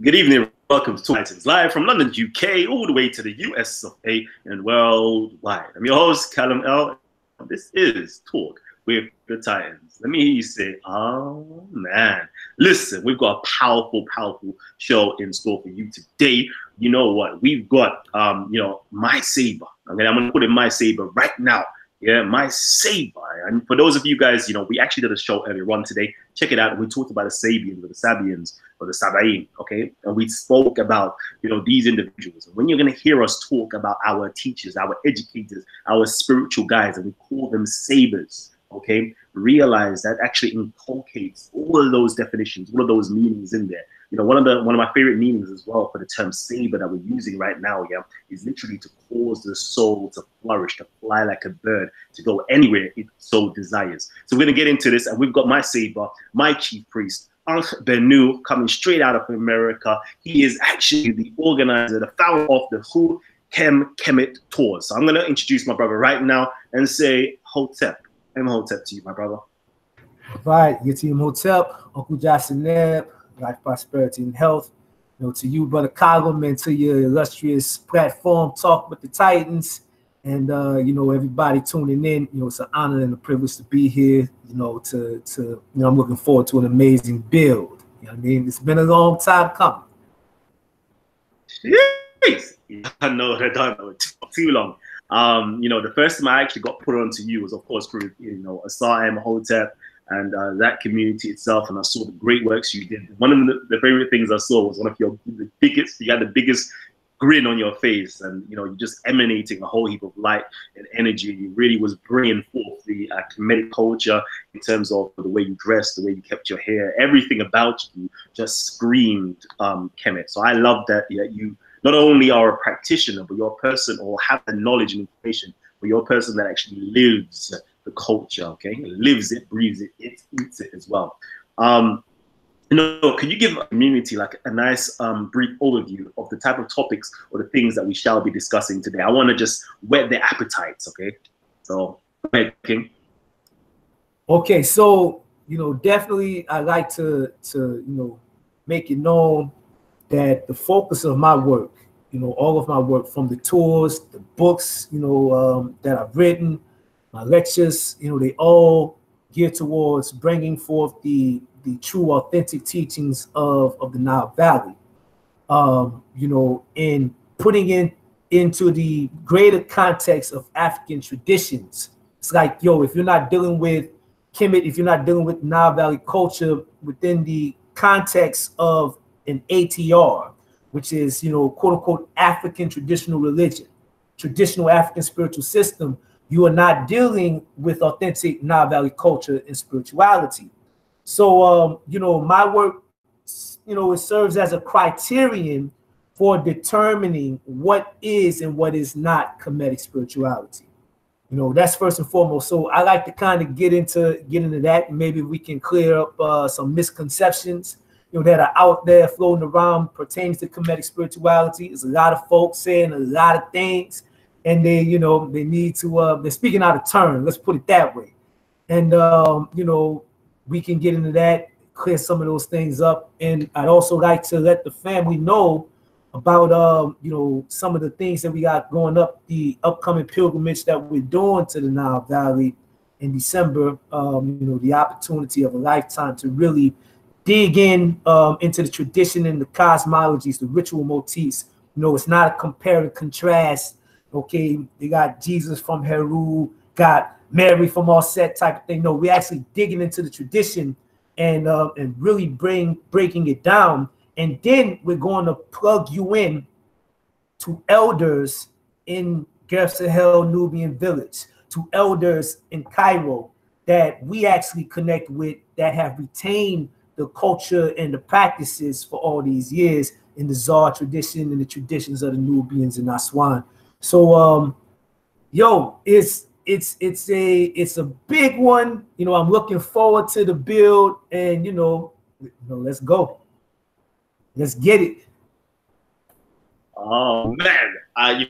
Good evening. Welcome to Titans Live from London, UK, all the way to the US of A and worldwide. I'm your host, Kalam L. This is Talk with the Titans. Let me hear you say, oh man. Listen, we've got a powerful, powerful show in store for you today. You know what? We've got, my saber. Okay, I'm going to put in my saber right now. Yeah, my saber. And for those of you guys, we actually did a show earlier on today. Check it out. We talked about the Sabians or the Sabians or the Sabaean, okay? And we spoke about, these individuals. And when you're going to hear us talk about our teachers, our educators, our spiritual guides, and we call them sabers, okay? Realize that actually inculcates all of those definitions, all of those meanings in there. One of my favorite meanings as well for the term saber that we're using right now, is literally to cause the soul to flourish, to fly like a bird, to go anywhere it so desires. So we're going to get into this, and we've got my saber, my chief priest, Aankh Benu, coming straight out of America. He is actually the organizer, the founder of the Khu Khem Kemet tours. So I'm going to introduce my brother right now and say Hotep. I'm Hotep to you, my brother. Right, your team Hotep, Uncle Johnson Neb, life, prosperity, and health. To you, Brother Kalam, and to your illustrious platform, Talk with the Titans, and everybody tuning in. It's an honor and a privilege to be here. I'm looking forward to an amazing build. I mean? It's been a long time coming. Jeez. I know too long. The first time I actually got put onto you was, of course, through Asar Hotep and that community itself, and I saw the great works you did. One of the favorite things I saw was one of you had the biggest grin on your face, and you're just emanating a whole heap of light and energy. You really was bringing forth the Kemetic culture in terms of the way you dressed, the way you kept your hair, everything about you just screamed Kemet. So I love that you not only are a practitioner, but you're a person, or have the knowledge and information, but you're a person that actually lives the culture, okay? Lives it, breathes it, eats it as well. Can you give a community like a nice brief overview of the type of topics or the things that we shall be discussing today? I want to just whet their appetites, okay? So, go ahead, King. Okay, so definitely I like to make it known that the focus of my work, all of my work, from the tours, the books, that I've written, my lectures, they all gear towards bringing forth the true, authentic teachings of the Nile Valley, and putting into the greater context of African traditions. It's like, if you're not dealing with Kemet, if you're not dealing with Nile Valley culture within the context of an ATR, which is, quote unquote, African traditional religion, traditional African spiritual system, you are not dealing with authentic Nile Valley culture and spirituality. So, my work, it serves as a criterion for determining what is and what is not Kemetic spirituality. That's first and foremost. So I like to kind of get into that. Maybe we can clear up some misconceptions, that are out there floating around pertaining to Kemetic spirituality. There's a lot of folks saying a lot of things, and they need to, they're speaking out of turn. Let's put it that way. And, we can get into that, clear some of those things up. And I'd also like to let the family know about, some of the things that we got going up, the upcoming pilgrimage that we're doing to the Nile Valley in December, the opportunity of a lifetime to really dig into the tradition and the cosmologies, the ritual motifs. It's not a compare and contrast. Okay, they got Jesus from Heru, got Mary from Offset type of thing. No, we're actually digging into the tradition and really breaking it down. And then we're going to plug you in to elders in Gerf Sahel Nubian village, to elders in Cairo that we actually connect with, that have retained the culture and the practices for all these years in the Zar tradition and the traditions of the Nubians and Aswan. So, it's a big one. I'm looking forward to the build, and let's go. Let's get it. Oh man, I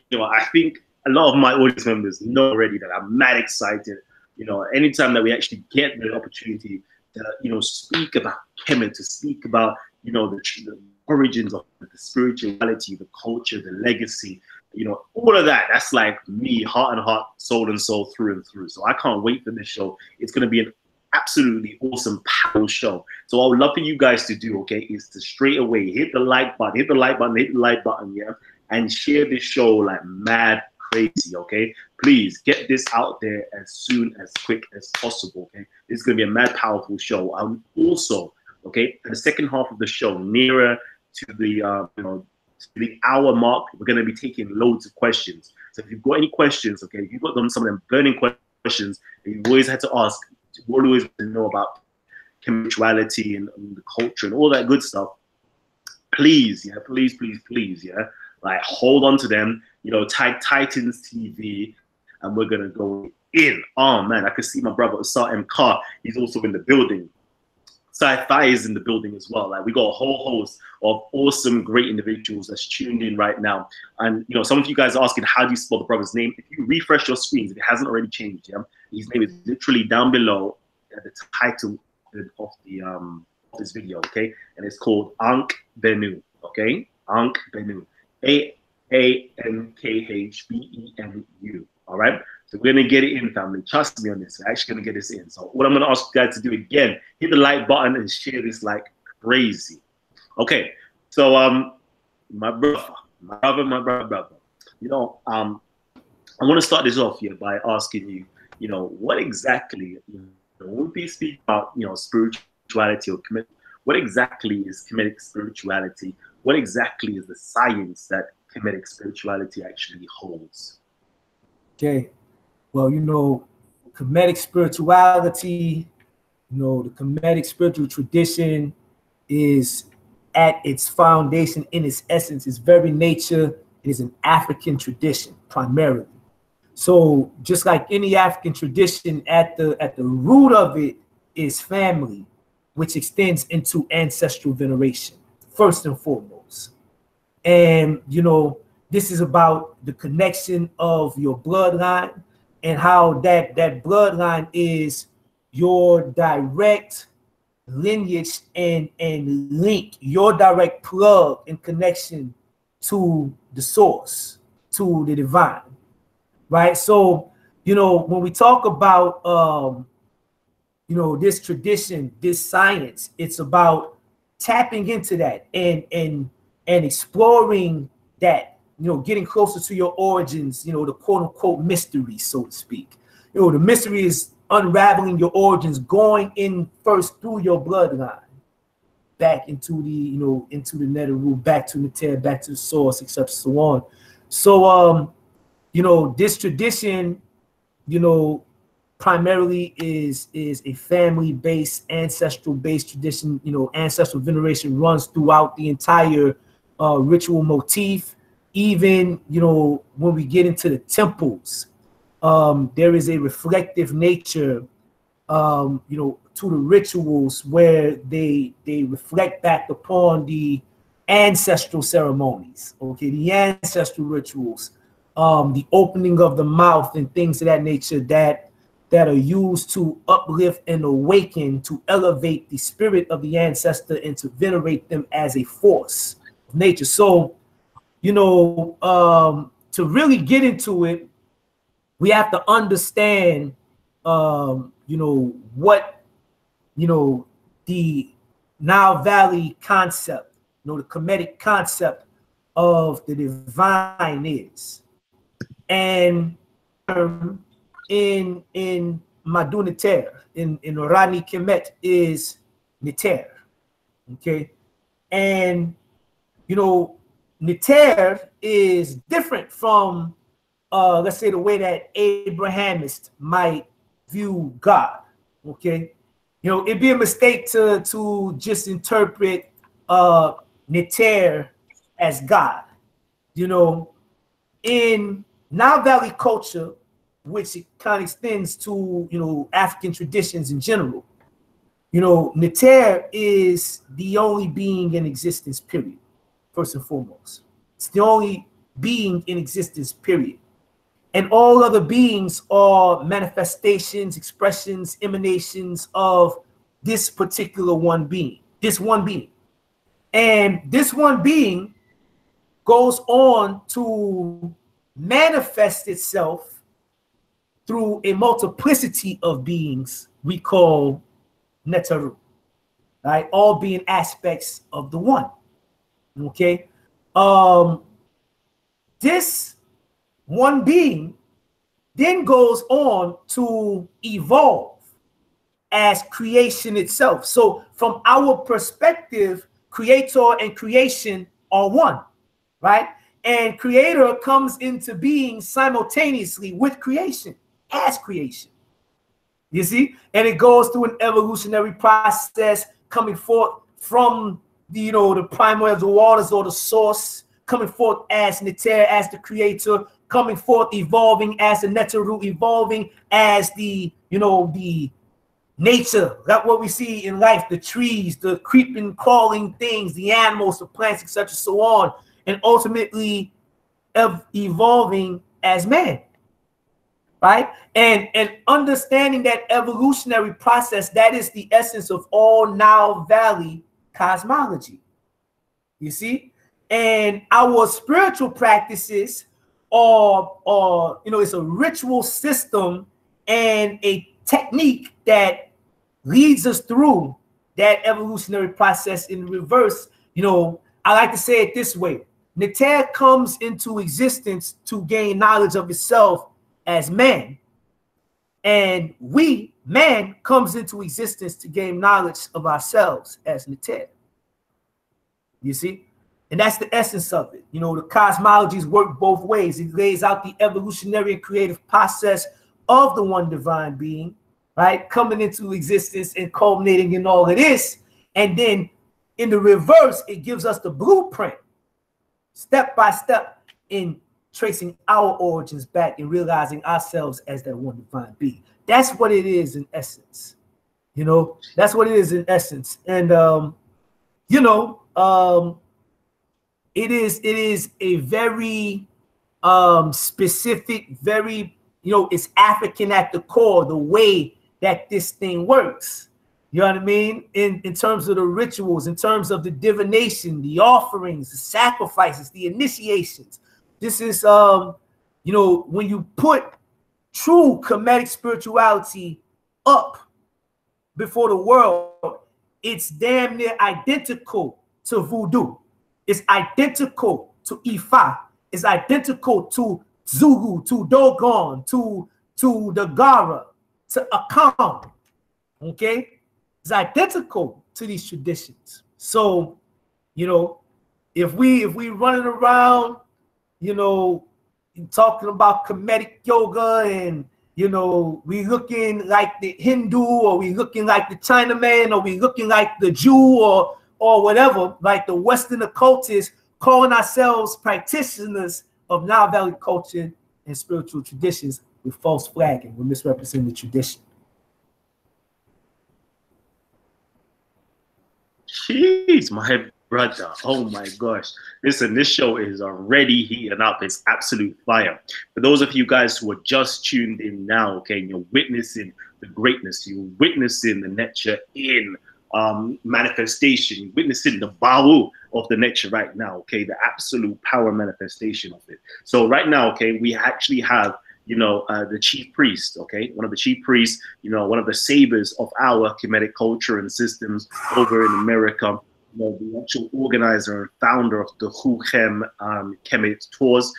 think a lot of my audience members know already that I'm mad excited. Anytime that we actually get the opportunity to speak about Kemet, to speak about the origins of the spirituality, the culture, the legacy, you know, all of that. That's like me, heart and heart, soul and soul, through and through. So I can't wait for this show. It's going to be an absolutely awesome panel show. So what I would love for you guys to do, okay, is to straight away hit the like button, yeah, and share this show like mad crazy, okay? Please get this out there as soon as quick as possible, okay? It's going to be a mad powerful show. Also, okay, for the second half of the show, nearer to the you know, to the hour mark, we're going to be taking loads of questions. So if you've got any questions, okay, if you've got some of them burning questions that you've always had to ask, you always want to know about spirituality and the culture and all that good stuff, please, yeah, please, yeah, like hold on to them, you know, type Titans TV, and we're gonna go in. Oh man, I can see my brother Asar M. Carr, he's also in the building. Sci-Fi is in the building as well. Like, we got a whole host of awesome, great individuals that's tuned in right now. And you know, some of you guys are asking, how do you spell the brother's name? If you refresh your screens, if it hasn't already changed, yeah, his name is literally down below at the title of the this video, okay? And it's called Aankh Benu, okay? Aankh Benu, Aankhbenu. All right. So we're gonna get it in, family. Trust me on this. We're actually gonna get this in. So what I'm gonna ask you guys to do again, hit the like button and share this like crazy. Okay. So my brother. You know, I want to start this off here by asking you, you know, what exactly, you know, when we speak about, you know, spirituality or Kemetic, what exactly is Kemetic spirituality? What exactly is the science that Kemetic spirituality actually holds? Okay. Well, you know, Kemetic spirituality, you know, the Kemetic spiritual tradition is at its foundation, in its essence, its very nature, it is an African tradition primarily. So just like any African tradition, at the root of it is family, which extends into ancestral veneration, first and foremost. And, you know, this is about the connection of your bloodline and how that bloodline is your direct lineage and link, your direct plug and connection to the source, to the divine, right? So, you know, when we talk about, you know, this tradition, this science, it's about tapping into that and exploring that, you know, getting closer to your origins, you know, the quote unquote mystery, so to speak. You know, the mystery is unraveling your origins, going in first through your bloodline, back into the, you know, into the Neteru, back to Neteru, back to the source, etc., so on. So, you know, this tradition, you know, primarily is a family-based, ancestral-based tradition. You know, ancestral veneration runs throughout the entire ritual motif. Even, you know, when we get into the temples, there is a reflective nature, you know, to the rituals where they reflect back upon the ancestral ceremonies, okay, the ancestral rituals, the opening of the mouth and things of that nature that are used to uplift and awaken, to elevate the spirit of the ancestor and to venerate them as a force of nature. So, you know, to really get into it, we have to understand, you know, what, you know, the Nile Valley concept, you know, the Kemetic concept of the divine is. And in Madu Neteru, in Orani Kemet is Neteru, okay? And, you know, Neteru is different from, let's say, the way that Abrahamists might view God, okay? You know, it'd be a mistake to just interpret Neteru as God. You know, in Nile Valley culture, which it kind of extends to, you know, African traditions in general, you know, Neteru is the only being in existence, period, first and foremost. It's the only being in existence, period. And all other beings are manifestations, expressions, emanations of this particular one being, this one being. And this one being goes on to manifest itself through a multiplicity of beings we call Neteru, right? All being aspects of the one. Okay. This one being then goes on to evolve as creation itself. So from our perspective, creator and creation are one, right? And creator comes into being simultaneously with creation, as creation. You see? And it goes through an evolutionary process coming forth from the, you know, the primordial waters or the source, coming forth as Neteru, as the creator, coming forth, evolving as the Neteru, evolving as the, you know, the nature, that's what we see in life, the trees, the creeping, crawling things, the animals, the plants, etc., so on, and ultimately evolving as man, right? And understanding that evolutionary process, that is the essence of all Nile Valley cosmology, you see? And our spiritual practices are, you know, it's a ritual system and a technique that leads us through that evolutionary process in reverse. You know, I like to say it this way. Neteru comes into existence to gain knowledge of itself as man. And we, man, comes into existence to gain knowledge of ourselves as Neteru. You see? And that's the essence of it. You know, the cosmologies work both ways. It lays out the evolutionary and creative process of the one divine being, right, coming into existence and culminating in all of this. And then in the reverse, it gives us the blueprint, step by step, in tracing our origins back and realizing ourselves as that one divine being. That's what it is in essence. You know, that's what it is in essence. And, you know, it is a very specific, very, you know, it's African at the core, the way that this thing works. You know what I mean? In terms of the rituals, in terms of the divination, the offerings, the sacrifices, the initiations. This is, you know, when you put true Kemetic spirituality up before the world, it's damn near identical to voodoo. It's identical to Ifa. It's identical to Zulu, to Dogon, to the Gara, to Aankh. Okay? It's identical to these traditions. So, you know, if we running around, you know, talking about Kemetic yoga and, you know, we looking like the Hindu, or we looking like the Chinaman, or we looking like the Jew, or whatever, like the Western occultists, calling ourselves practitioners of Nile Valley culture and spiritual traditions, with false flagging, we're misrepresenting the tradition. Jeez, my brother. Oh my gosh. Listen, this show is already heating up. It's absolute fire. For those of you guys who are just tuned in now, okay, and you're witnessing the greatness, you're witnessing the nature in manifestation, you're witnessing the bawu of the nature right now, okay, the absolute power manifestation of it. So right now, okay, we actually have, you know, the chief priest, okay, one of the chief priests, you know, one of the sabers of our Kemetic culture and systems over in America, you know, the actual organizer and founder of the Khu Khem Kemet tours.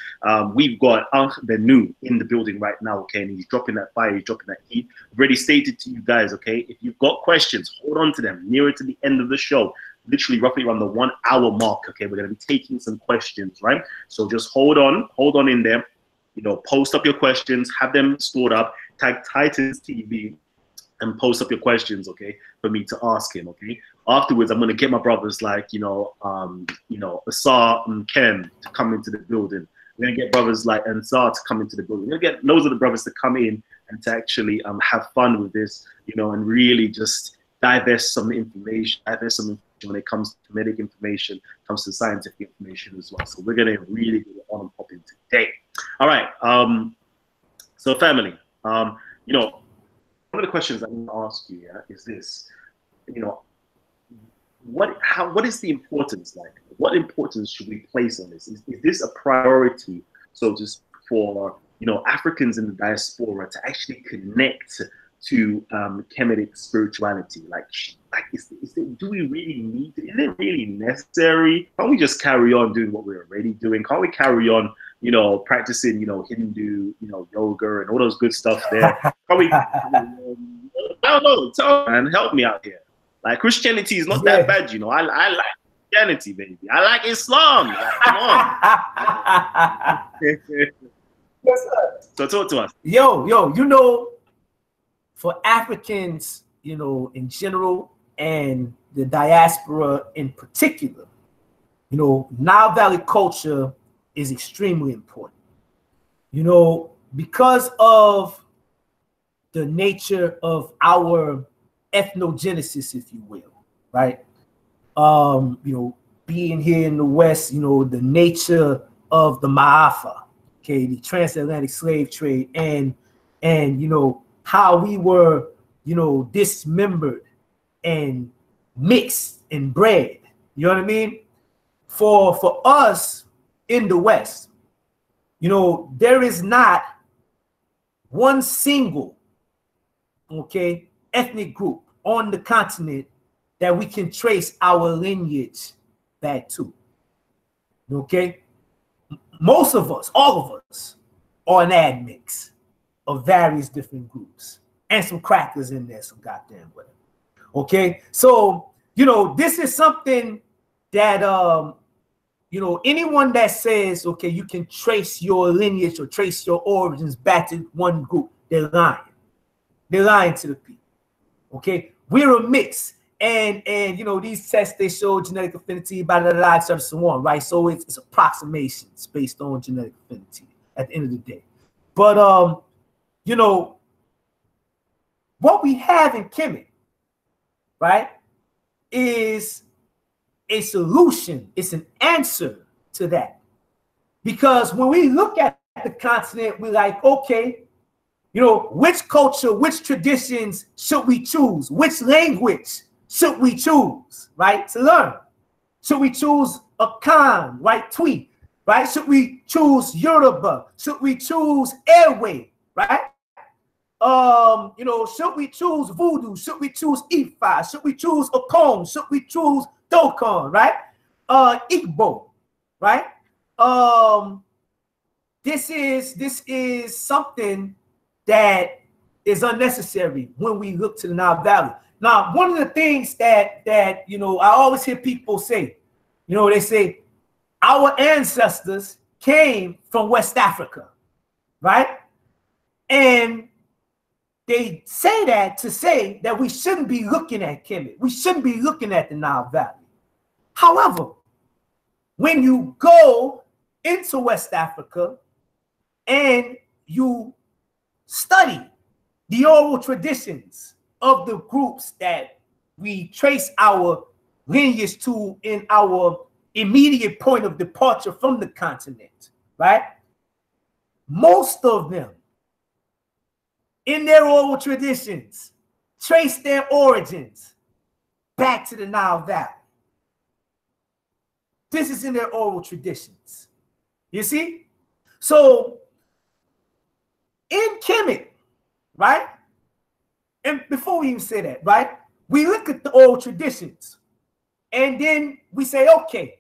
We've got Aankh Benu in the building right now, okay, and he's dropping that fire, he's dropping that heat. I've already stated to you guys, okay, if you've got questions, hold on to them nearer to the end of the show. Literally roughly around the 1 hour mark, okay, we're going to be taking some questions, right? So just hold on in there. You know, post up your questions, have them stored up, tag Titans TV, and post up your questions, okay, for me to ask him, okay. Afterwards, I'm gonna get my brothers like, Osir and Ken to come into the building. We're gonna get brothers like Ansar to come into the building. We're gonna get loads of the brothers to come in and to actually have fun with this, you know, and really just divest some information, when it comes to Kemetic information, comes to scientific information as well. So we're gonna really get it on and popping today. All right. So family, you know, one of the questions I'm going to ask you is this. You know, what is the importance like? What importance should we place on this? Is this a priority, so just for Africans in the diaspora to actually connect to Kemetic spirituality? Like do we really need it? Is it really necessary? Can't we just carry on doing what we're already doing? Can't we carry on, practicing, Hindu, yoga and all those good stuff there? Can't we? I don't know. Tell man, help me out here. Like, Christianity is not that bad, I like Christianity, baby. I like Islam. Like, come on. So talk to us. Yo, for Africans, in general, and the diaspora in particular, Nile Valley culture is extremely important. Because of the nature of our ethnogenesis, if you will, right? Being here in the West, the nature of the Ma'afa, okay, the transatlantic slave trade, and how we were, dismembered and mixed and bred. You know what I mean? For us in the West, there is not one single, ethnic group on the continent that we can trace our lineage back to. Okay? Most of us, all of us, are an admix of various different groups, and some crackers in there, some goddamn way. Okay? So, this is something that anyone that says, okay, you can trace your lineage or trace your origins back to one group, they're lying. They're lying to the people. Okay, we're a mix, and these tests, they show genetic affinity, blah blah blah, etc. So on, right? So it's approximations based on genetic affinity at the end of the day. But what we have in Kemet, right, is a solution. It's an answer to that, because when we look at the continent, we're like, okay, which culture, which traditions should we choose? Which language should we choose, right, to learn? Should we choose Aankh, right, Twi, right? Should we choose Yoruba? Should we choose Airway, right? Should we choose Voodoo? Should we choose Ifa? Should we choose Okon? Should we choose Dokon, right? Igbo, right? This is something that is unnecessary when we look to the Nile Valley. Now, one of the things that I always hear people say, they say our ancestors came from West Africa, right? And they say that to say that we shouldn't be looking at Kemet. We shouldn't be looking at the Nile Valley. However, when you go into West Africa and you study the oral traditions of the groups that we trace our lineage to in our immediate point of departure from the continent, right? Most of them, in their oral traditions, trace their origins back to the Nile Valley. This is in their oral traditions. You see? So, in Kemet, right? And before we even say that, right? We look at the oral traditions, and then we say, okay,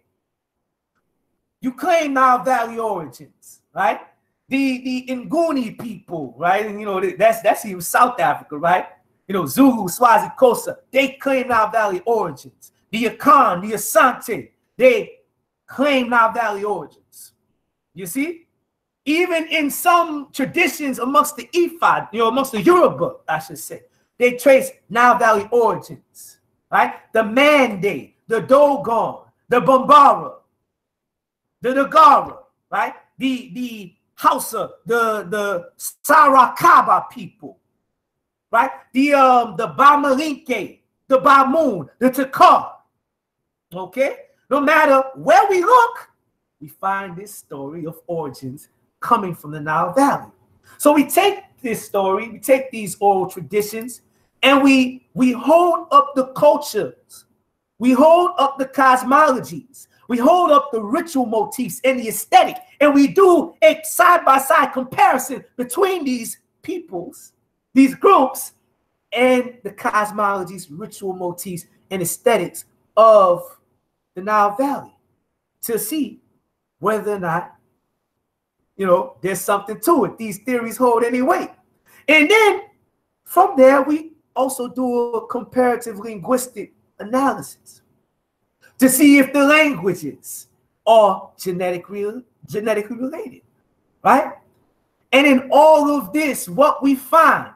you claim Nile Valley origins, right? The Nguni people, right? And that's even South Africa, right? Zulu, Swazi, Xhosa, they claim Nile Valley origins. The Akan, the Asante, they claim Nile Valley origins. You see? Even in some traditions amongst the Ifa, amongst the Yoruba, I should say, they trace Nile Valley origins, right? The Mande, the Dogon, the Bambara, the Nagara, right? The Hausa, the Sarakaba people, right? The Bamalinke, the Bamoon, the Takar. Okay? No matter where we look, we find this story of origins coming from the Nile Valley. So we take this story, we take these oral traditions, and we hold up the cultures We hold up the cosmologies. We hold up the ritual motifs and the aesthetic, and we do a side-by-side comparison between these peoples, these groups, and the cosmologies, ritual motifs, and aesthetics of the Nile Valley to see whether or not, you know, there's something to it. These theories hold any weight. And then from there, we also do a comparative linguistic analysis to see if the languages are genetically related, right? And in all of this, what we find,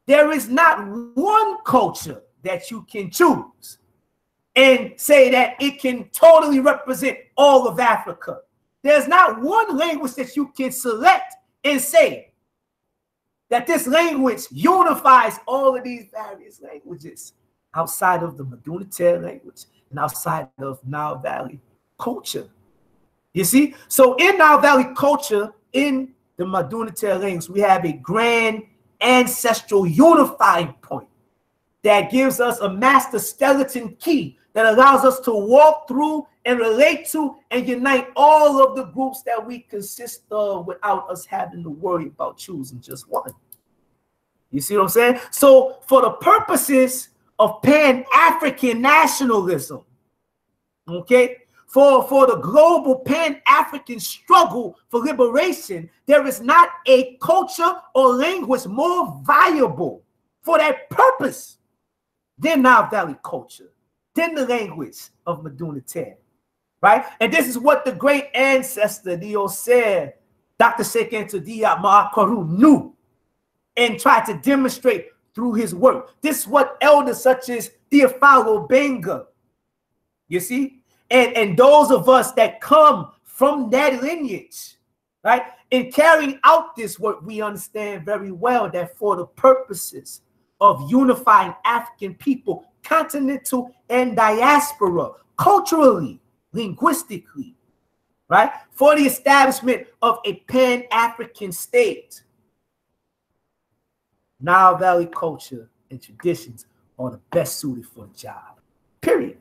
there is not one culture that you can choose and say that it can totally represent all of Africa. There's not one language that you can select and say that this language unifies all of these various languages outside of the Benu language and outside of Nile Valley culture. You see? So in Nile Valley culture, in the Benu language, we have a grand ancestral unifying point that gives us a master skeleton key that allows us to walk through and relate to and unite all of the groups that we consist of without us having to worry about choosing just one. You see what I'm saying? So for the purposes of Pan-African nationalism, okay, for the global Pan-African struggle for liberation, there is not a culture or language more viable for that purpose than Nile Valley culture, than the language of Benu, right? And this is what the great ancestor, the Osir, Dr. Sekento Diop Maakaru, knew and tried to demonstrate through his work. This is what elders such as Theophilo Benga, you see, and those of us that come from that lineage, right, in carrying out this work, we understand very well that for the purposes of unifying African people, continental and diaspora, culturally, linguistically, right, for the establishment of a Pan-African state, Nile Valley culture and traditions are the best suited for the job. Period.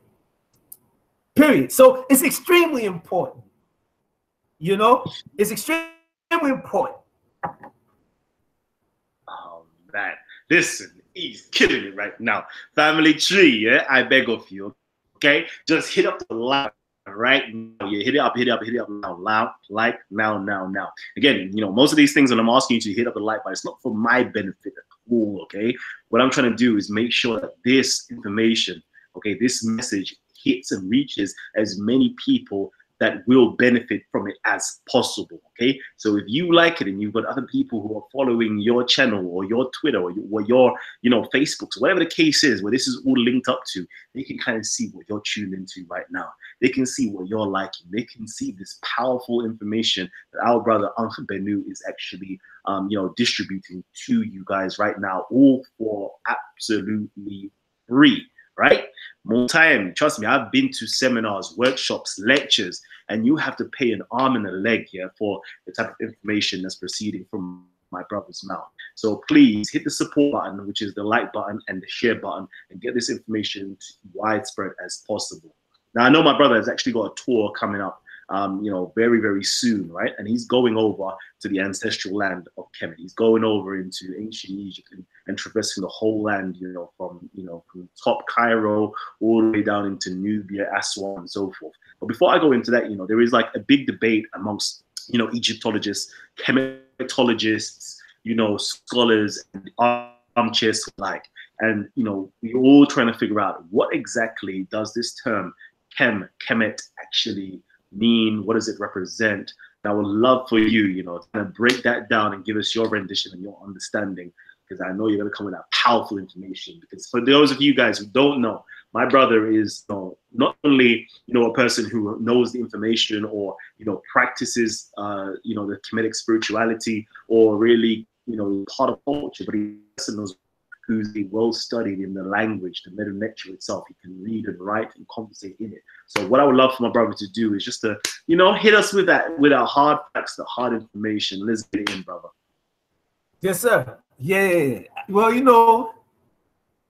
Period. So it's extremely important. You know, it's extremely important. Oh man, listen, he's killing it right now. Family tree, yeah, I beg of you, okay? Just hit up the like right now. Yeah, hit it up now, loud, like now. Again, you know, most of these things when I'm asking you to hit up the like, but it's not for my benefit at all, okay? What I'm trying to do is make sure that this information, okay, this message hits and reaches as many people that will benefit from it as possible, okay? So if you like it and you've got other people who are following your channel or your Twitter or your you know, Facebook, so whatever the case is, where this is all linked up to, they can kind of see what you're tuned into right now. They can see what you're liking. They can see this powerful information that our brother Aankh Benu is actually, you know, distributing to you guys right now, all for absolutely free. Right? More time. Trust me, I've been to seminars, workshops, lectures, and you have to pay an arm and a leg here for the type of information that's proceeding from my brother's mouth. So please hit the support button, which is the like button, and the share button, and get this information widespread as possible. Now, I know my brother has actually got a tour coming up, you know, very, very soon, right? And he's going over to the ancestral land of Kemet. He's going over into ancient Egypt and traversing the whole land, you know, from top Cairo all the way down into Nubia, Aswan, and so forth. But before I go into that, you know, there is like a big debate amongst, you know, Egyptologists, Kemetologists, you know, scholars, and armchairs alike. And, you know, we're all trying to figure out what exactly does this term Kemet actually mean? What does it represent? And I would love for you, you know, to break that down and give us your rendition and your understanding, because I know you're going to come with that powerful information. Because for those of you guys who don't know, my brother is, you know, not only, you know, a person who knows the information or, you know, practices, you know, the Kemetic spirituality or really, you know, part of culture, but he also knows who's well studied in the language, the Neteru itself. He can read and write and conversate in it. So what I would love for my brother to do is just to, you know, hit us with that, with our hard facts, the hard information. Let's get it in, brother. Yes, sir. Yeah. Well, you know,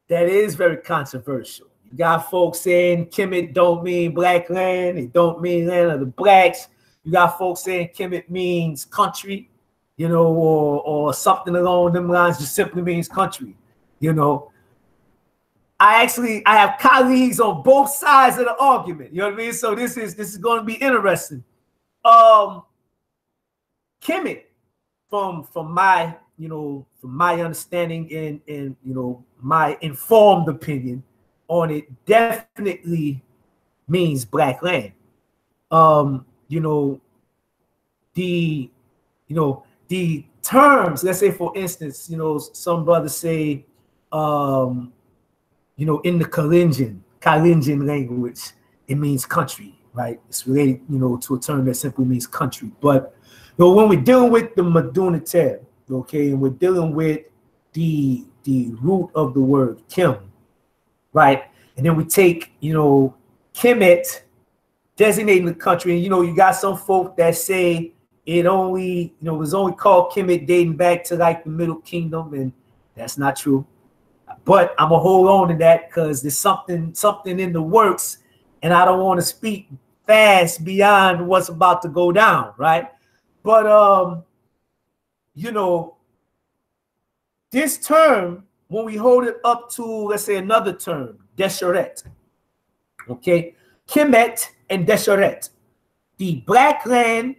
that is very controversial. You got folks saying Kemet don't mean black land, it don't mean land of the blacks. You got folks saying Kemet means country, you know, or something along them lines, just simply means country, you know. I have colleagues on both sides of the argument, you know what I mean? So this is going to be interesting. Kemet, from my, you know, from my understanding and you know, my informed opinion on it, definitely means black land. You know, the terms, let's say for instance, you know, some brothers say, you know, in the Kalenjin language, it means country, right? It's related, you know, to a term that simply means country. But you know, when we're dealing with the MDU NTR, okay, and we're dealing with the root of the word Kem, right? And then we take, you know, Kemet, designating the country, and you know, you got some folk that say it only, you know, was only called Kemet dating back to like the Middle Kingdom, and that's not true. But I'm gonna hold on to that because there's something in the works, and I don't want to speak fast beyond what's about to go down, right? But you know, this term, when we hold it up to, let's say, another term, deciphered, okay, Kemet and deciphered, the black land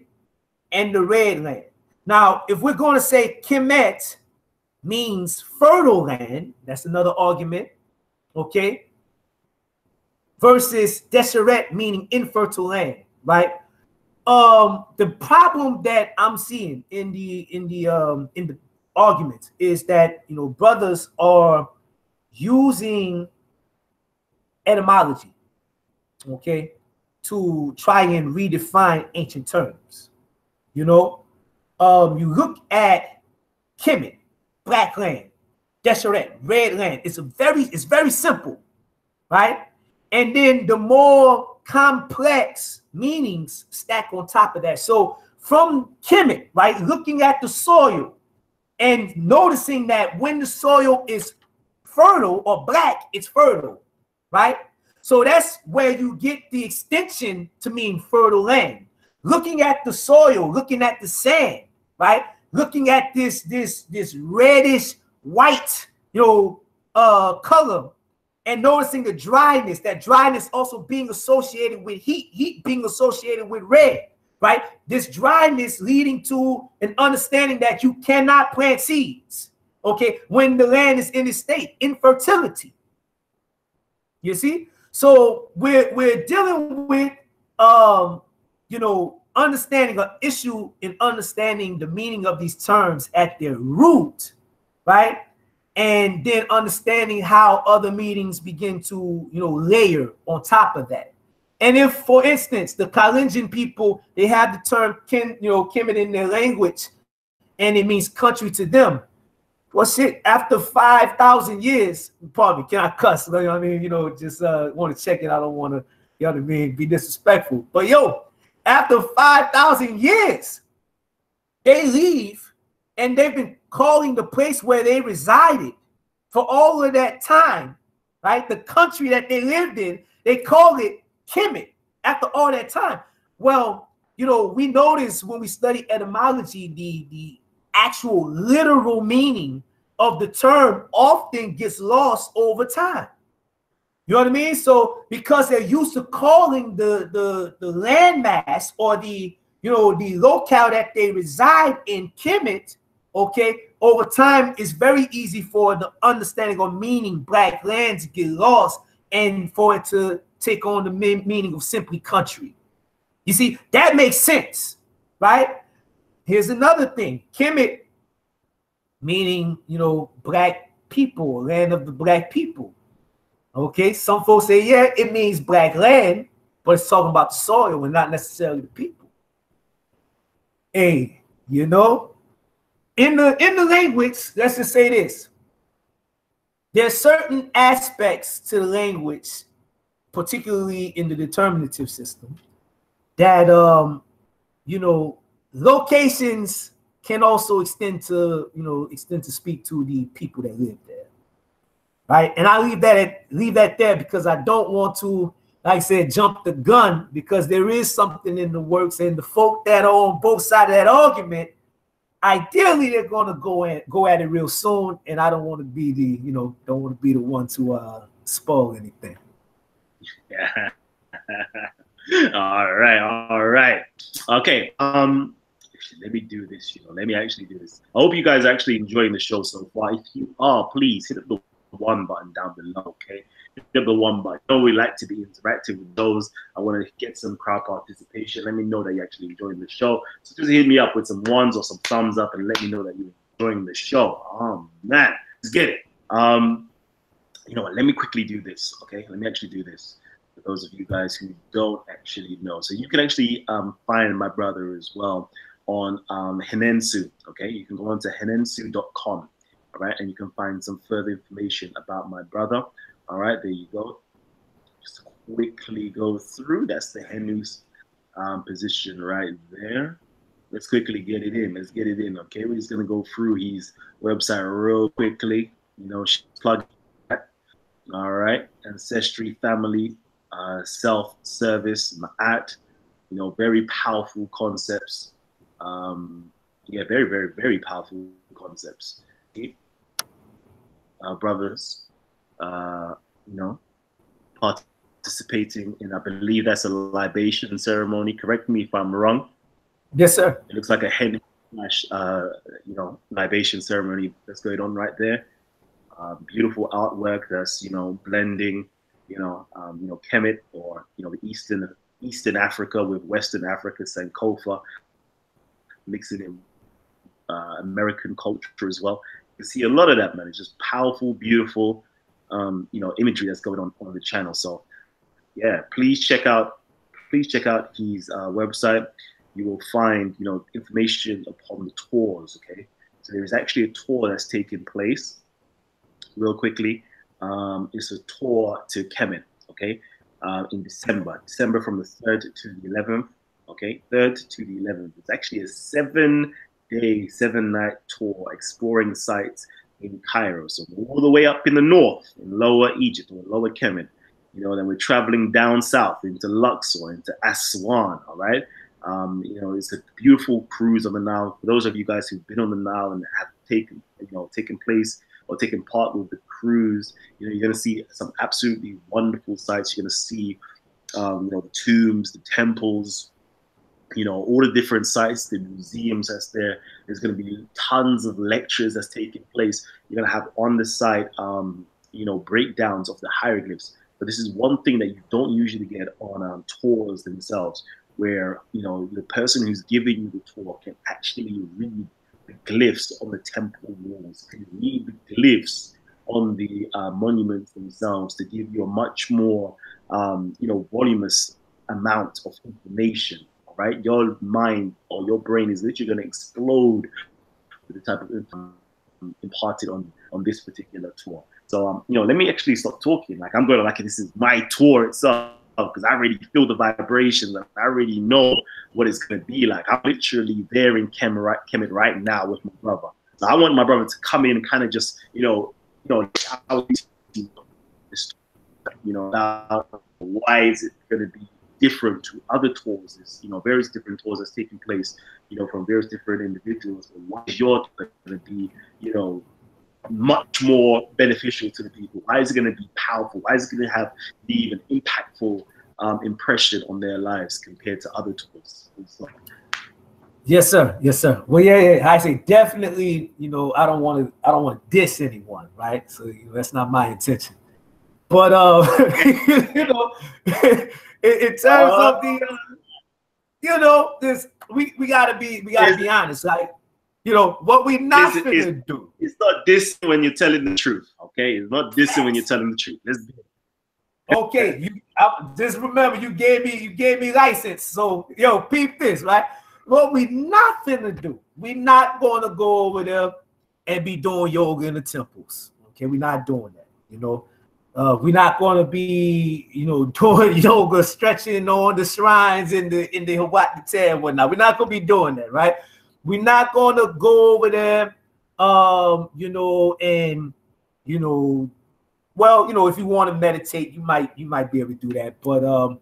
and the red land. Now, if we're going to say Kemet means fertile land, that's another argument, okay, versus deciphered meaning infertile land, right? The problem that I'm seeing in the argument is that, you know, brothers are using etymology, okay, to try and redefine ancient terms. You know, you look at Kemet, black land, deciphered, red land. It's very simple, right? And then the more complex meanings stack on top of that. So from Kemet, right, looking at the soil and noticing that when the soil is fertile or black, it's fertile, right? So that's where you get the extension to mean fertile land. Looking at the soil, looking at the sand, right? Looking at this reddish white, you know, color, and noticing the dryness, that dryness also being associated with heat being associated with red, right? This dryness leading to an understanding that you cannot plant seeds, okay, when the land is in a state, infertility. You see? So we're dealing with, you know, understanding an issue in understanding the meaning of these terms at their root, right? And then understanding how other meanings begin to, you know, layer on top of that. And if, for instance, the Kalenjin people, they have the term Kemet in their language, and it means country to them. Well, shit, after 5,000 years, pardon me, can I cuss? You know what I mean? You know, just want to check it. I don't want to, you know what I mean, be disrespectful. But yo, after 5,000 years, they leave, and they've been calling the place where they resided for all of that time, right? The country that they lived in, they call it Kemet after all that time. Well, you know, we notice when we study etymology, the actual literal meaning of the term often gets lost over time. You know what I mean? So because they're used to calling the landmass or the, you know, the locale that they reside in Kemet, okay, over time it's very easy for the understanding or meaning black land to get lost and for it to take on the meaning of simply country. You see, that makes sense, right? Here's another thing. Kemet meaning, you know, black people, land of the black people. Okay, some folks say, yeah, it means black land, but it's talking about the soil and not necessarily the people. Hey, you know, in the language, let's just say this. There's certain aspects to the language, particularly in the determinative system, that you know, locations can also extend to speak to the people that live there. right? And I leave that there because I don't want to, like I said, jump the gun, because there is something in the works, and the folk that are on both sides of that argument, ideally they're going to go at it real soon, and I don't want to be the one to spoil anything. Yeah. All right. Okay. Let me do this. Let me actually do this. I hope you guys are actually enjoying the show so far. If you are, please hit the one button down below. Okay, hit the one button. I know we like to be interactive with those. I want to get some crowd participation. Let me know that you're actually enjoying the show. So just hit me up with some ones or some thumbs up and let me know that you're enjoying the show. Oh man, let's get it. You know what? Let me quickly do this. Okay, let me actually do this. For those of you guys who don't actually know, so you can actually find my brother as well on Henensu. Okay, you can go on to henensu.com, all right, and you can find some further information about my brother. All right, there you go. Just quickly go through. That's the Henu's position right there. Let's quickly get it in. Let's get it in. Okay, we're just gonna go through his website real quickly. Plug that. All right, ancestry, family, self-service, Ma'at. Very powerful concepts. Yeah, very, very, very powerful concepts. Okay? Brothers, participating in, I believe that's a libation ceremony. Correct me if I'm wrong. Yes, sir. It looks like a hen libation ceremony that's going on right there. Beautiful artwork that's blending Kemet, or the Eastern Africa with Western Africa, Sankofa, mixing in American culture as well. You see a lot of that, man. It's just powerful, beautiful, imagery that's going on the channel. So yeah, please check out his website. You will find information upon the tours. Okay, so there is actually a tour that's taking place. Real quickly, it's a tour to Kemet. Okay, in December from the 3rd to the 11th. Okay, 3rd to the 11th. It's actually a 7-day, 7-night tour exploring sites in Cairo. So all the way up in the north, in Lower Egypt or Lower Kemet. Then we're traveling down south into Luxor, into Aswan. All right. It's a beautiful cruise on the Nile. For those of you guys who've been on the Nile and have taken place or taken part with the cruise, you're going to see some absolutely wonderful sights. You're going to see, the tombs, the temples, all the different sites, the museums that's there. There's going to be tons of lectures that's taking place. You're going to have on the site, breakdowns of the hieroglyphs. But this is one thing that you don't usually get on tours themselves, where the person who's giving you the tour can actually read the glyphs on the temple walls, can read the glyphs on the monuments themselves to give you a much more voluminous amount of information. Right, your mind or your brain is literally going to explode with the type of information imparted on this particular tour. So let me actually stop talking. Like, I'm going like this is my tour itself, because I already feel the vibrations and I already know what it's going to be like. I'm literally there in Kemet right now with my brother. So I want my brother to come in and kind of just why is it going to be different to other tours? There's various different tours that's taking place from various different individuals. Why is your tour going to be much more beneficial to the people? Why is it going to be powerful? Why is it going to be an impactful impression on their lives compared to other tours? Yes, sir. Yes, sir. Well, yeah. I say definitely. I don't want to diss anyone, right? So that's not my intention. But in terms of the, this we gotta be honest. Like, what we not gonna do. It's not dissing when you're telling the truth. Okay, it's not dissing when you're telling the truth. Let's do it. Okay, just remember you gave me license. So peep this, right? What we not gonna do. We not gonna go over there and be doing yoga in the temples. Okay, we're not doing that. We're not going to be, doing yoga, stretching on the shrines in the Hawat and whatnot. We're not going to be doing that, right? We're not going to go over there, and well, you know, if you want to meditate, you might be able to do that. But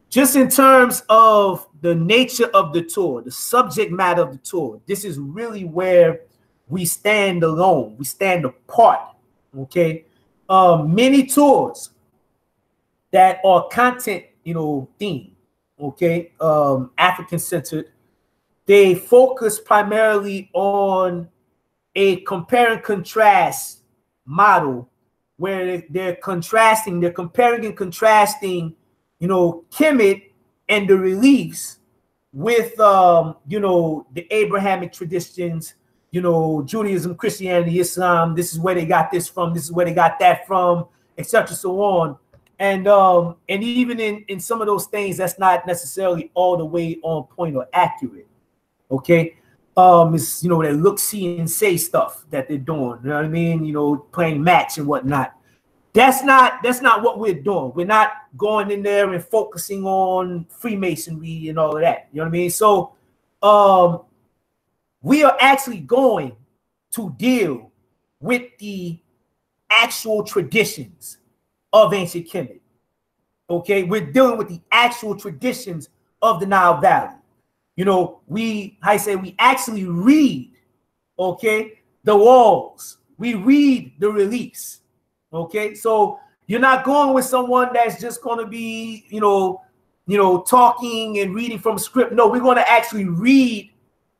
just in terms of the nature of the tour, the subject matter of the tour, this is really where we stand alone. We stand apart. Okay. Many tours that are content, you know, themed, okay, African centered, they focus primarily on a compare and contrast model where they're comparing and contrasting, you know, Kemet and the reliefs with, you know, the Abrahamic traditions, you know, Judaism, Christianity, Islam. This is where they got this from. This is where they got that from, etc. So on. And even in some of those things, that's not necessarily all the way on point or accurate. Okay. It's, you know, that look, see, and say stuff that they're doing. You know what I mean? You know, playing match and whatnot. That's not what we're doing. We're not going in there and focusing on Freemasonry and all of that. You know what I mean? So we are actually going to deal with the actual traditions of ancient Kemet. Okay, we're dealing with the actual traditions of the Nile Valley. You know, we actually read, okay, the walls. We read the reliefs. Okay, so you're not going with someone that's just going to be, you know, talking and reading from a script. No, we're going to actually read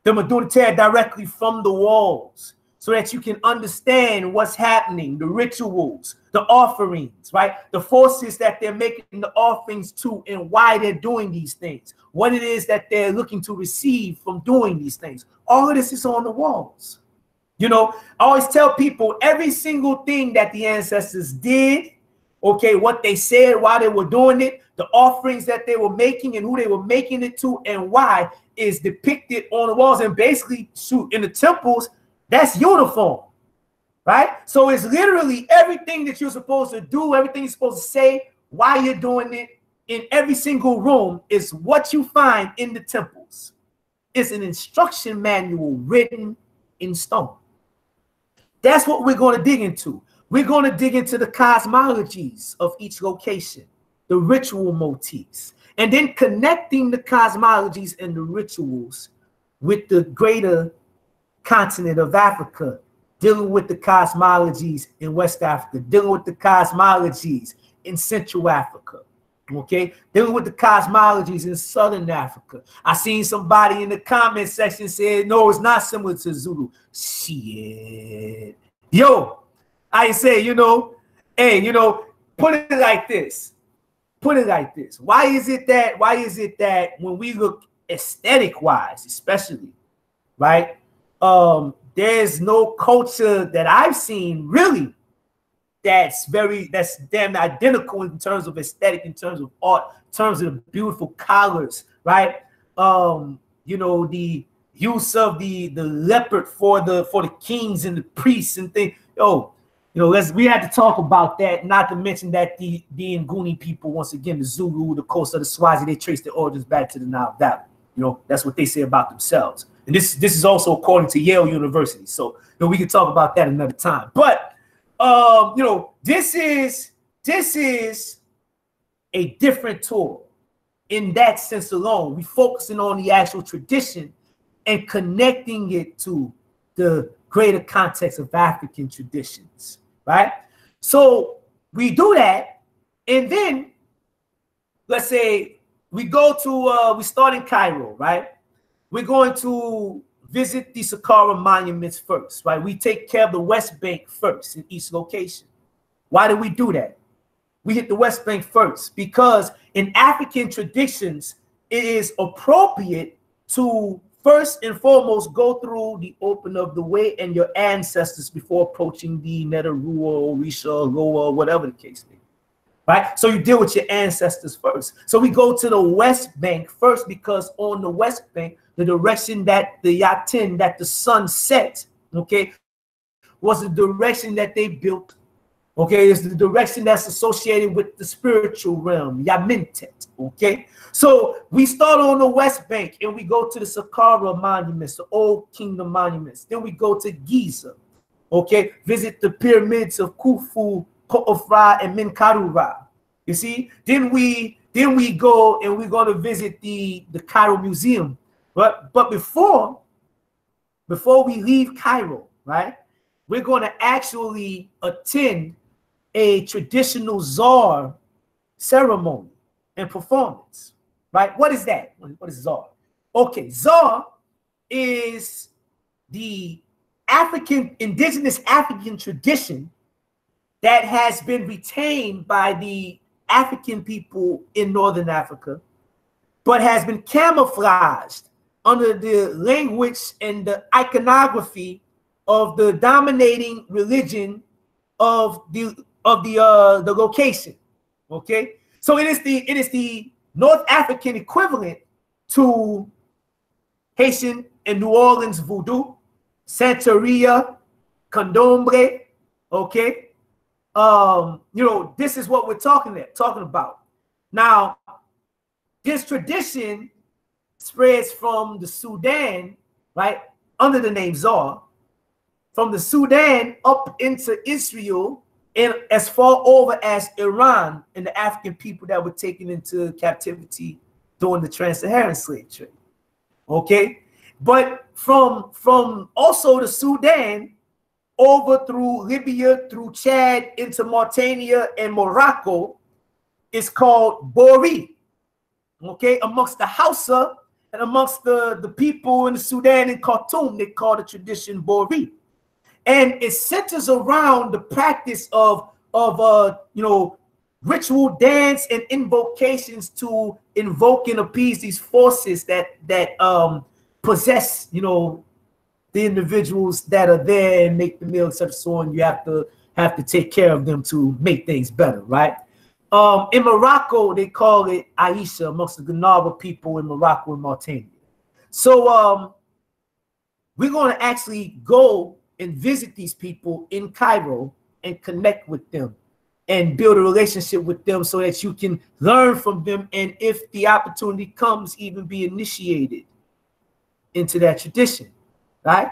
the Medu Neteru directly from the walls, so that you can understand what's happening, the rituals, the offerings, right? The forces that they're making the offerings to and why they're doing these things, what it is that they're looking to receive from doing these things. All of this is on the walls. You know, I always tell people every single thing that the ancestors did, okay, what they said, why they were doing it, the offerings that they were making and who they were making it to and why is depicted on the walls. And basically, shoot, in the temples, that's uniform, right? So it's literally everything that you're supposed to do, everything you're supposed to say, why you're doing it in every single room is what you find in the temples. It's an instruction manual written in stone. That's what we're going to dig into. We're going to dig into the cosmologies of each location, the ritual motifs, and then connecting the cosmologies and the rituals with the greater continent of Africa, dealing with the cosmologies in West Africa, dealing with the cosmologies in Central Africa, okay, dealing with the cosmologies in Southern Africa. I seen somebody in the comment section say, no, it's not similar to Zulu. Shit. Yo, I say, you know, hey, you know, put it like this. Put it like this. Why is it that when we look aesthetic wise, especially, right? There's no culture that I've seen really that's damn identical in terms of aesthetic, in terms of art, in terms of the beautiful colors, right? You know, the use of the leopard for the kings and the priests and things. Yo, you know, we had to talk about that, not to mention that the Nguni people, once again, the Zulu, the coast of the Swazi, they trace their origins back to the Nile Valley. You know, that's what they say about themselves. And this is also according to Yale University. So, you know, we can talk about that another time. But you know, this is a different tour in that sense alone. We're focusing on the actual tradition and connecting it to the greater context of African traditions, right? So we do that, and then let's say we go to we start in Cairo, right? We're going to visit the Saqqara monuments first, right? We take care of the West Bank first in each location. Why do we do that? We hit the West Bank first because in African traditions, it is appropriate to first and foremost go through the open of the way and your ancestors before approaching the Neteru or Orisha or Loa or whatever the case may be, right? So you deal with your ancestors first. So we go to the West Bank first because on the West Bank, the direction that the Yatin, that the sun set, okay, was the direction that they built. Okay, it's the direction that's associated with the spiritual realm, Yamintet. Okay, so we start on the West Bank and we go to the Saqqara monuments, the Old Kingdom monuments. Then we go to Giza. Okay, visit the pyramids of Khufu Ko'ofra and Minkarura. You see, then we go and we're going to visit the Cairo Museum. But before we leave Cairo, right, we're going to actually attend a traditional Zar ceremony and performance, right? What is that? What is Zar? Okay, Zar is the indigenous African tradition that has been retained by the African people in Northern Africa, but has been camouflaged under the language and the iconography of the dominating religion of the location. Okay, so it is the North African equivalent to Haitian and New Orleans voodoo, Santeria, Candomblé. Okay, you know, this is what we're talking about. Now, this tradition spreads from the Sudan, right, under the name Zar, from the Sudan up into Israel and as far over as Iran and the African people that were taken into captivity during the trans-Saharan slave trade. Okay, but from also the Sudan over through Libya, through Chad, into Mauritania and Morocco, is called Bori. Okay, amongst the Hausa and amongst the people in the Sudan and Khartoum, they call the tradition Bori. And it centers around the practice of you know, ritual dance and invocations to invoke and appease these forces that possess, you know, the individuals that are there and make the meal, such so on. You have to take care of them to make things better, right? In Morocco, they call it Aisha amongst the Ghanaba people in Morocco and Mauritania. So we're going to actually go and visit these people in Cairo and connect with them and build a relationship with them so that you can learn from them, and if the opportunity comes, even be initiated into that tradition, right?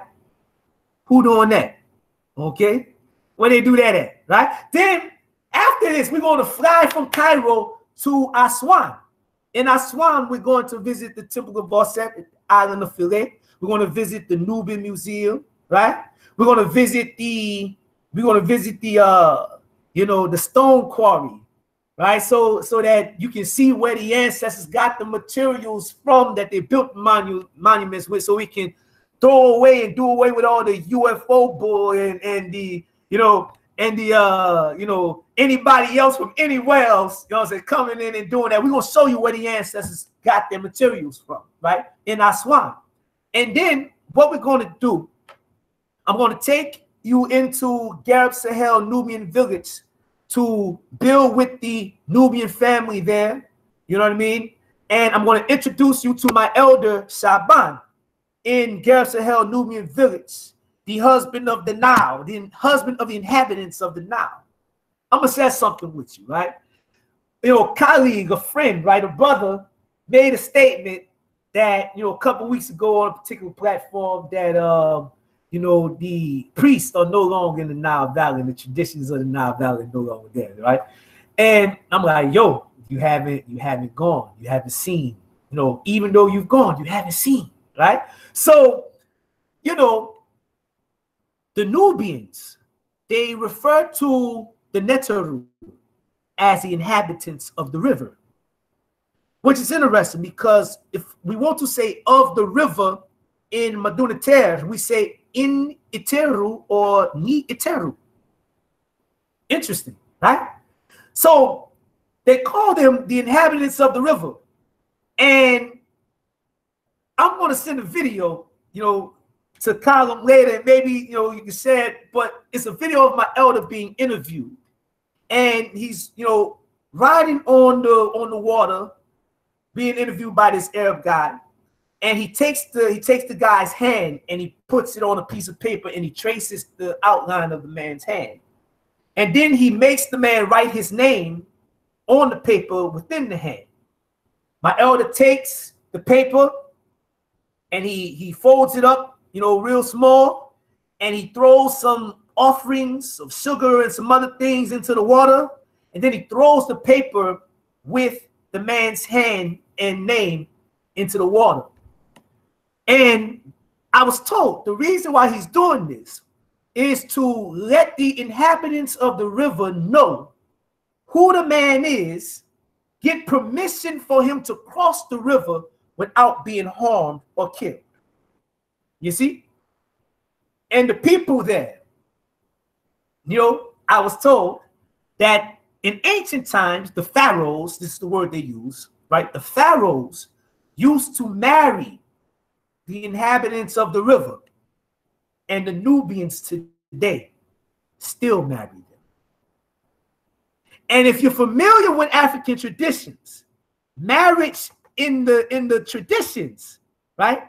Who doing that? Okay, where they do that at, right? Then after this, we're going to fly from Cairo to Aswan. In Aswan, we're going to visit the Temple of Osir, the island of Philae. We're going to visit the Nubian Museum, right? We're going to visit the you know, the stone quarry, right? So that you can see where the ancestors got the materials from that they built monuments with, so we can throw away and do away with all the UFO bull and the, you know, and the you know, anybody else from anywhere else, you know what I'm saying, coming in and doing that. We're going to show you where the ancestors got their materials from, right? In Aswan. And then what we're going to do, I'm going to take you into Garib Sahel Nubian village to build with the Nubian family there. You know what I mean? And I'm going to introduce you to my elder Shaban in Garib Sahel Nubian village, the husband of the Nile, the husband of the inhabitants of the Nile. I'm going to share something with you, right? You know, a colleague, a friend, right, a brother made a statement that, you know, a couple weeks ago on a particular platform that, you know, the priests are no longer in the Nile Valley, and the traditions of the Nile Valley are no longer there, right? And I'm like, yo, you haven't gone, you haven't seen, you know, even though you've gone, you haven't seen, right? So, you know, the Nubians, they refer to the Neteru as the inhabitants of the river, which is interesting because if we want to say of the river in Madunater, we say in Neteru or Neteru. Interesting, right? So they call them the inhabitants of the river. And I'm going to send a video, you know, to Kalam later, and maybe, you know, you can share it, but it's a video of my elder being interviewed. And he's, you know, riding on the water, being interviewed by this Arab guy. And he takes the guy's hand and he puts it on a piece of paper and he traces the outline of the man's hand. And then he makes the man write his name on the paper within the hand. My elder takes the paper and he folds it up, you know, real small, and he throws some offerings of sugar and some other things into the water, and then he throws the paper with the man's hand and name into the water. And I was told the reason why he's doing this is to let the inhabitants of the river know who the man is, get permission for him to cross the river without being harmed or killed. You see? And the people there, you know, I was told that in ancient times, the pharaohs, this is the word they use, right? The pharaohs used to marry the inhabitants of the river, and the Nubians today still marry them. And if you're familiar with African traditions, marriage in the traditions, right,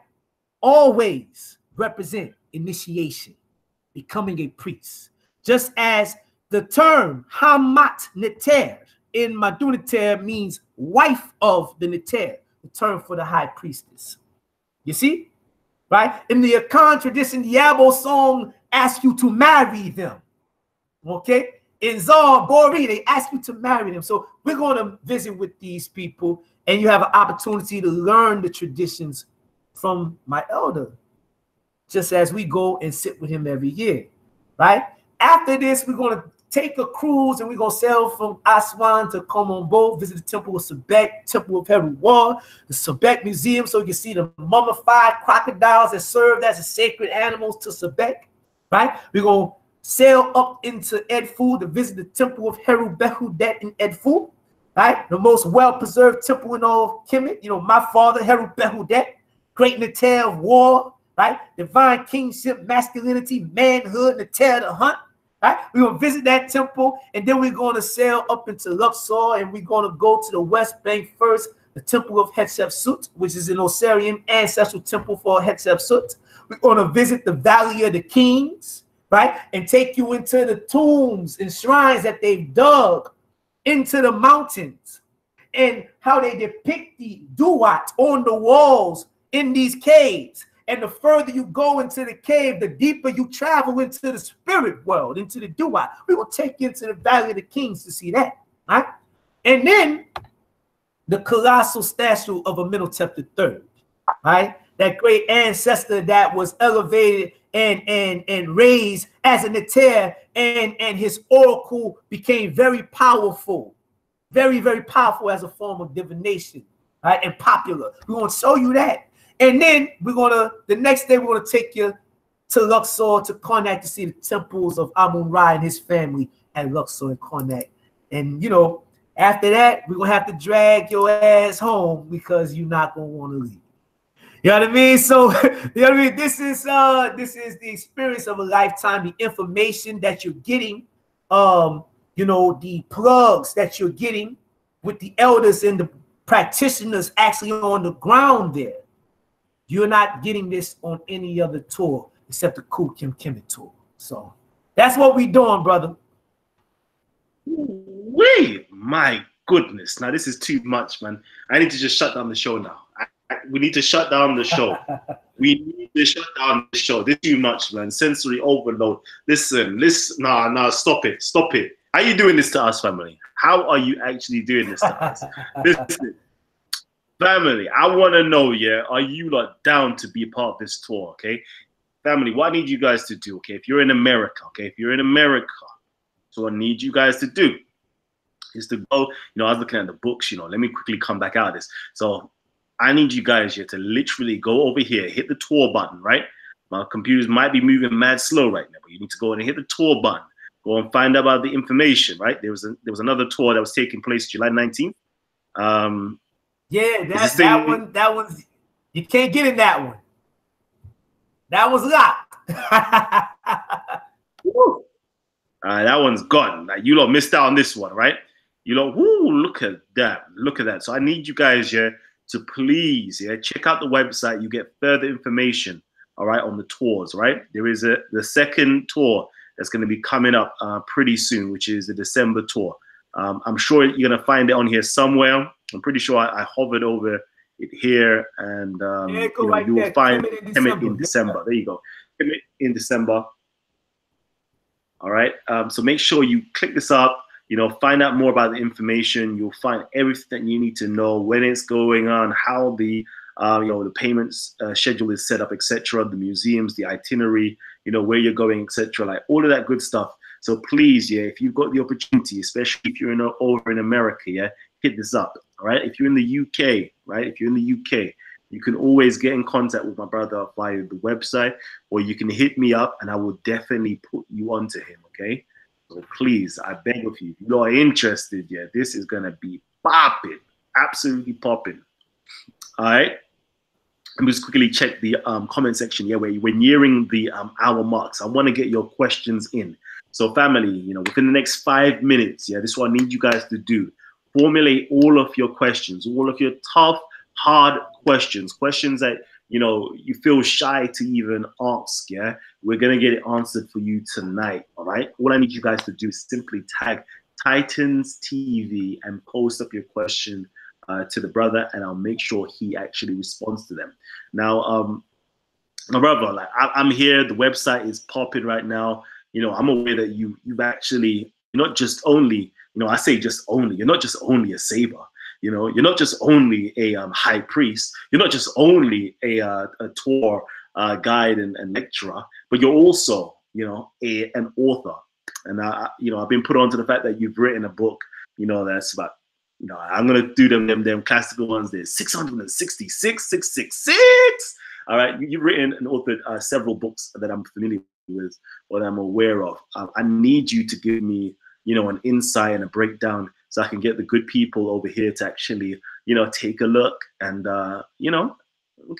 always represent initiation, becoming a priest. Just as the term Hamat Neter in Maduniter means wife of the Neter, the term for the high priestess. You see, right? In the Aankh tradition, the Yabo song asks you to marry them. Okay? In Zor Bori, they ask you to marry them. So we're going to visit with these people, and you have an opportunity to learn the traditions from my elder, just as we go and sit with him every year, right? After this, we're going to take a cruise, and we're going to sail from Aswan to Komombo, visit the Temple of Sebek, Temple of Heruwa, the Sebek Museum, so you can see the mummified crocodiles that served as the sacred animals to Sebek, right? We're going to sail up into Edfu to visit the Temple of Heru Behudet in Edfu, right? The most well-preserved temple in all of Kemet. You know, my father, Heru Behudet, great Neter of war, right? Divine kingship, masculinity, manhood, Neter the hunt. Right? We're going to visit that temple, and then we're going to sail up into Luxor, and we're going to go to the West Bank first, the Temple of Hatshepsut, which is an Osirian ancestral temple for Hatshepsut. We're going to visit the Valley of the Kings, right? And take you into the tombs and shrines that they've dug into the mountains, and how they depict the duat on the walls in these caves. And the further you go into the cave, the deeper you travel into the spirit world, into the duat. We will take you into the Valley of the Kings to see that, right? And then the colossal statue of Amenhotep III, right? That great ancestor that was elevated and raised as a Neter, and his oracle became very powerful, very, very powerful as a form of divination, right? And popular. We want to show you that. And then the next day, we're going to take you to Luxor, to Karnak, to see the temples of Amun-Ra and his family at Luxor and Karnak. And, you know, after that, we're going to have to drag your ass home because you're not going to want to leave. You know what I mean? So, you know what I mean? This is the experience of a lifetime, the information that you're getting, you know, the plugs that you're getting with the elders and the practitioners actually on the ground there. You're not getting this on any other tour except the Khu Khem Kemet tour. So that's what we're doing, brother. Wait, my goodness. Now, this is too much, man. I need to just shut down the show now. We need to shut down the show. We need to shut down the show. This is too much, man. Sensory overload. Listen. Nah, stop it. Stop it. How are you doing this to us, family? How are you actually doing this to us? Listen. Family, I want to know, yeah, are you like down to be a part of this tour, okay? Family, what I need you guys to do, okay, if you're in America, okay, if you're in America, so what I need you guys to do is to go, you know, I was looking at the books, you know, let me quickly come back out of this. So I need you guys here to literally go over here, hit the tour button, right? My computers might be moving mad slow right now, but you need to go and hit the tour button. Go and find out about the information, right? There was another tour that was taking place July 19th. Yeah, that one's, you can't get in that one. That was locked. That one's gone. Like, you lot missed out on this one, right? You lot, whoo, look at that. Look at that. So I need you guys, yeah, to please, yeah, check out the website. You get further information, all right, on the tours, right? There is the second tour that's going to be coming up pretty soon, which is the December tour. I'm sure you're going to find it on here somewhere. I'm pretty sure I hovered over it here, and you will find Kemet in December. There you go. Kemet in December. All right. So make sure you click this up. You know, find out more about the information. You'll find everything you need to know, when it's going on, how the you know, the payments schedule is set up, etc. The museums, the itinerary, you know, where you're going, etc. Like all of that good stuff. So please, yeah, if you've got the opportunity, especially if you're over in America, yeah, hit this up. All right. If you're in the UK, right? If you're in the UK, you can always get in contact with my brother via the website, or you can hit me up, and I will definitely put you onto him. Okay. So please, I beg of you, if you are interested, yeah, this is gonna be popping, absolutely popping. All right. Let me just quickly check the comment section. Yeah, we're nearing the hour marks. I want to get your questions in. So family, you know, within the next 5 minutes, yeah, this is what I need you guys to do. Formulate all of your questions, all of your tough, hard questions, questions that, you know, you feel shy to even ask. Yeah, we're gonna get it answered for you tonight. All right. All I need you guys to do is simply tag Titans TV and post up your question to the brother, and I'll make sure he actually responds to them. Now, my brother, like I'm here. The website is popping right now. You know, I'm aware that you've actually, you're not just only, you know, I say just only, you're not just only a saber. You know, you're not just only a high priest. You're not just only a tour guide and lecturer, but you're also, you know, an author. And you know, I've been put on to the fact that you've written a book, you know, that's about, you know, I'm gonna do them classical ones. There's 666, 666. All right, you've written and authored several books that I'm familiar with or that I'm aware of. I need you to give me, you know, an insight and a breakdown, so I can get the good people over here to actually, you know, take a look and you know,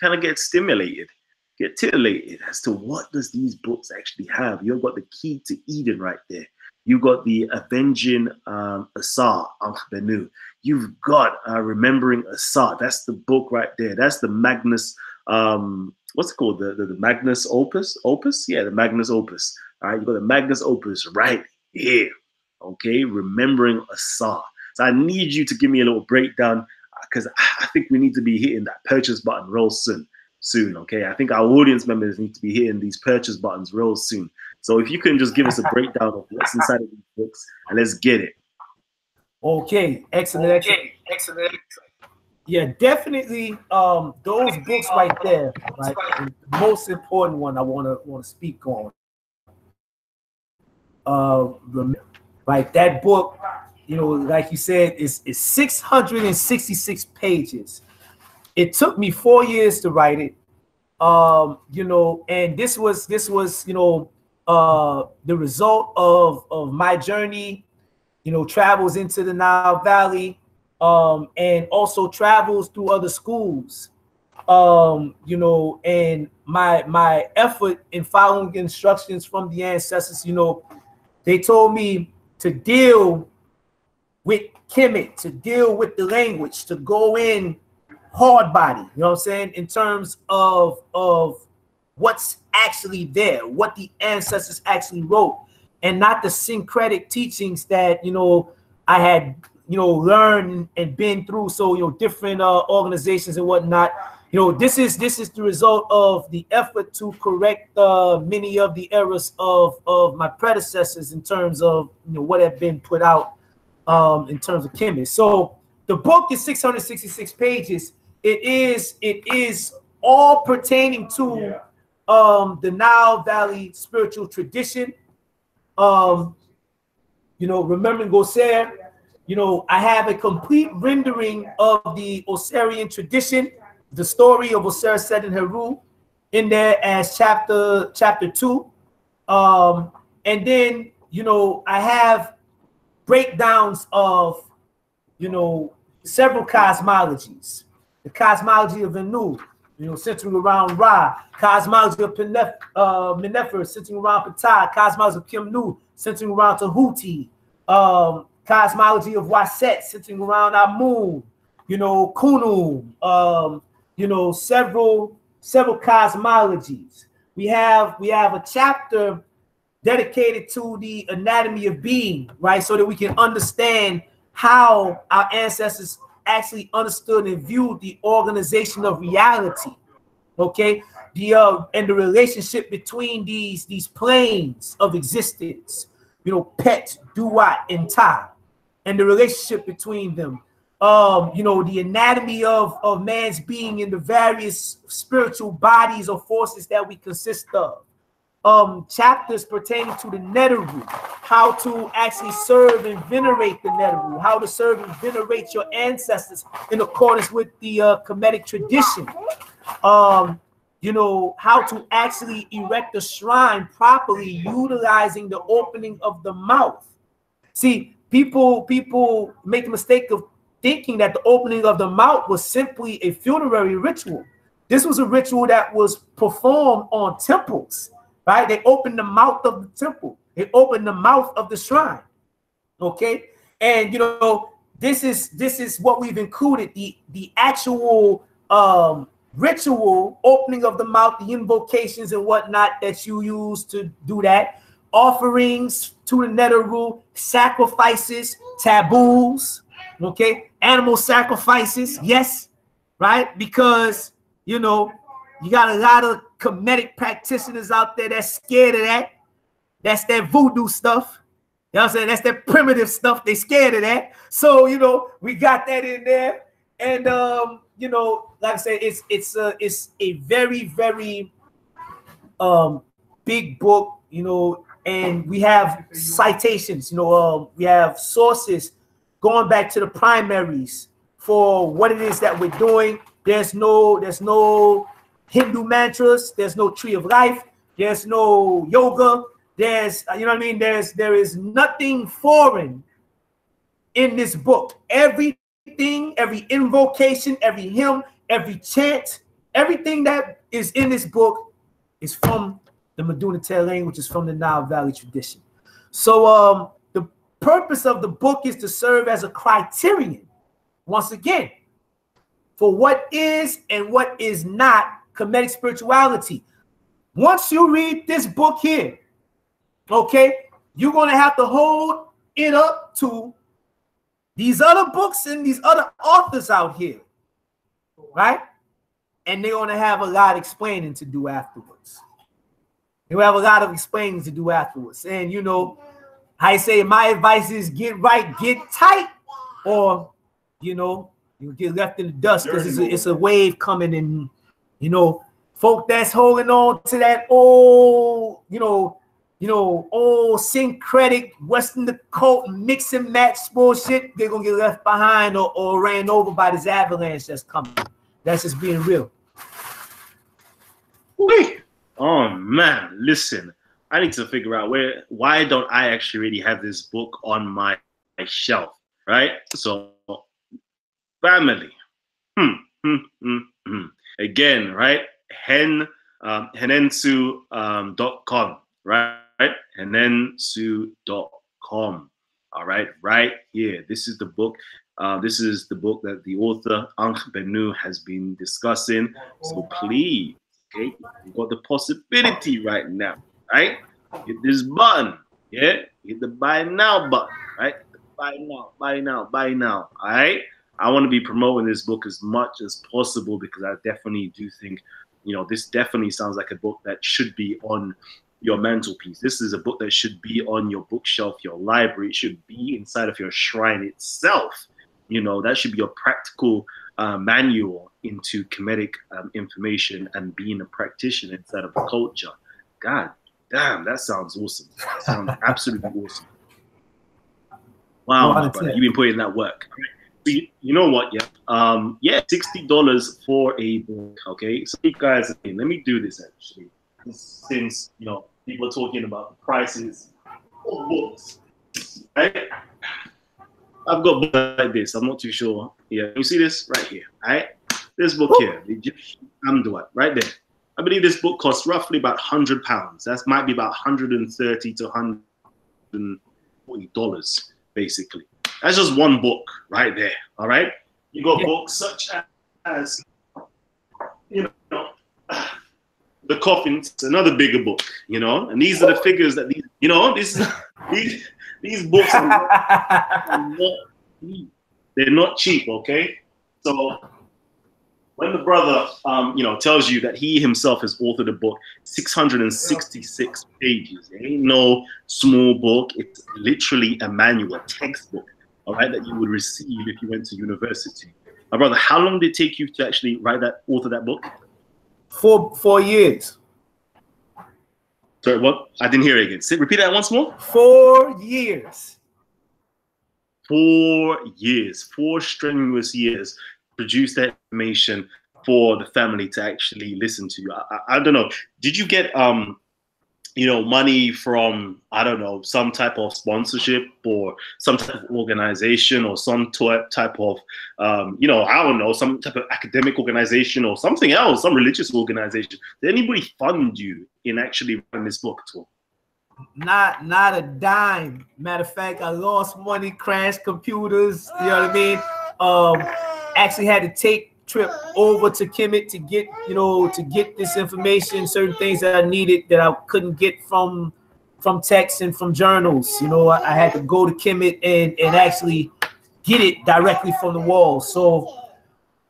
kind of get stimulated, get titillated as to what does these books actually have. You've got the key to Eden right there. You've got the Avenging Osir, Aankh Benu. You've got Remembering Osir. That's the book right there. That's the Magnus, what's it called? The Magnus Opus? Opus? Yeah, the Magnus Opus. All right, you've got the Magnus Opus right here. Okay, Remembering Osir. So I need you to give me a little breakdown, because I think we need to be hitting that purchase button real soon. Okay, I think our audience members need to be hitting these purchase buttons real soon. So if you can just give us a breakdown of what's inside of these books, and let's get it. Okay, excellent, excellent. Yeah, definitely. Those books right there, right? The most important one I want to speak on. Right, that book, you know, like you said, is 666 pages. It took me 4 years to write it. You know, and this was, you know, the result of my journey, you know, travels into the Nile Valley, and also travels through other schools, you know, and my effort in following instructions from the ancestors. You know, they told me to deal with Kemet, to deal with the language, to go in hard body, you know what I'm saying, in terms of what's actually there, what the ancestors actually wrote, and not the syncretic teachings that, you know, I had, you know, learned and been through. So, you know, different organizations and whatnot. You know, this is the result of the effort to correct many of the errors of my predecessors in terms of, you know, what had been put out in terms of Kemet. So the book is 666 pages. It is all pertaining to the Nile Valley spiritual tradition. You know, remembering Osir. You know, I have a complete rendering of the Osirian tradition, the story of Osir said in Heru, in there as chapter 2. And then, you know, I have breakdowns of, you know, several cosmologies. The cosmology of Benu, you know, centering around Ra. Cosmology of Neteru, centering around Ptah. Cosmology of Kemnu, centering around Tahuti. Cosmology of Waset, centering around Amun. You know, Kunu. You know, several cosmologies. We have a chapter dedicated to the anatomy of being, right? So that we can understand how our ancestors actually understood and viewed the organization of reality. Okay, and the relationship between these planes of existence. Pet, Duat, and Ta, and the relationship between them. The anatomy of man's being in the various spiritual bodies or forces that we consist of. Chapters pertaining to the Neteru, how to actually serve and venerate the Neteru, how to serve and venerate your ancestors in accordance with the Kemetic tradition. How to actually erect a shrine properly, utilizing the opening of the mouth. See, people make the mistake of thinking that the opening of the mouth was simply a funerary ritual. This was a ritual that was performed on temples, right? They opened the mouth of the temple. They opened the mouth of the shrine, okay? And, this is what we've included, the actual ritual opening of the mouth, the invocations and whatnot that you use to do that, offerings to the Neteru, sacrifices, taboos, okay, animal sacrifices, yes, right? Because you got a lot of Kemetic practitioners out there that's scared of that. That's that voodoo stuff. You know what I'm saying? That's that primitive stuff. They scared of that. So we got that in there, and like I said, it's a very, very big book, and we have citations, we have sources going back to the primaries for what it is that we're doing. There's no Hindu mantras, there's no tree of life, there's no yoga, there's there is nothing foreign in this book. Everything, every invocation, every hymn, every chant, everything that is in this book is from the MDU NTR language, is from the Nile Valley tradition. So the purpose of the book is to serve as a criterion, once again, for what is and what is not Kemetic spirituality. Once you read this book here, okay, you're going to have to hold it up to these other books and these other authors out here, right? And they're going to have a lot of explaining to do afterwards. They will have a lot of explaining to do afterwards. And I say my advice is get right, get tight, or you get left in the dust, because it's a wave coming, and folk that's holding on to that old, old syncretic Western occult mix and match bullshit, they're gonna get left behind or ran over by this avalanche that's coming. That's just being real. Wait. Oh man, listen, I need to figure out why don't I actually really have this book on my shelf, right? So family, again, right? Henensu.com, right? Henensu.com. All right, right here. This is the book. This is the book that the author Aankh Benu has been discussing. So please, okay, you've got the possibility right now, right? Hit this button, yeah? Hit the buy now button, right? Buy now, buy now, buy now, all right? I want to be promoting this book as much as possible, because I definitely do think, this definitely sounds like a book that should be on your mantelpiece. This is a book that should be on your bookshelf, your library. It should be inside of your shrine itself. That should be your practical manual into Kemetic information and being a practitioner inside of the culture. God damn, that sounds awesome. That sounds absolutely awesome. Wow, my brother, you've been putting in that work. You know what? Yeah, $60 for a book. Okay, so you guys, let me do this actually, since people are talking about the prices of books, right? I've got books like this. I'm not too sure. Yeah, you see this right here, right? This book here, the Egyptian Amduat, right there. I believe this book costs roughly about £100. That might be about $130 to $140, basically. That's just one book right there. All right. You got books such as, The Coffins, another bigger book, and these are the figures that these books are not cheap. They're not cheap, okay? So when the brother, you know, tells you that he himself has authored a book, 666 pages. It ain't no small book. It's literally a manual, a textbook, all right, that you would receive if you went to university. My brother, how long did it take you to actually author that book? 4 years. Sorry, what? I didn't hear it again. Repeat that once more. 4 years. 4 years, 4 strenuous years, produce that information for the family to actually listen to you. I don't know. Did you get you know, money from, I don't know, some type of sponsorship or some type of organization or some type of, you know, I don't know, some type of academic organization or something else, some religious organization? Did anybody fund you in actually writing this book at all? Not a dime. Matter of fact, I lost money, crashed computers, you know what I mean? Actually had to take trip over to Kemet to get, you know, to get this information, certain things that I needed that I couldn't get from texts and from journals. You know, I had to go to Kemet and actually get it directly from the wall. So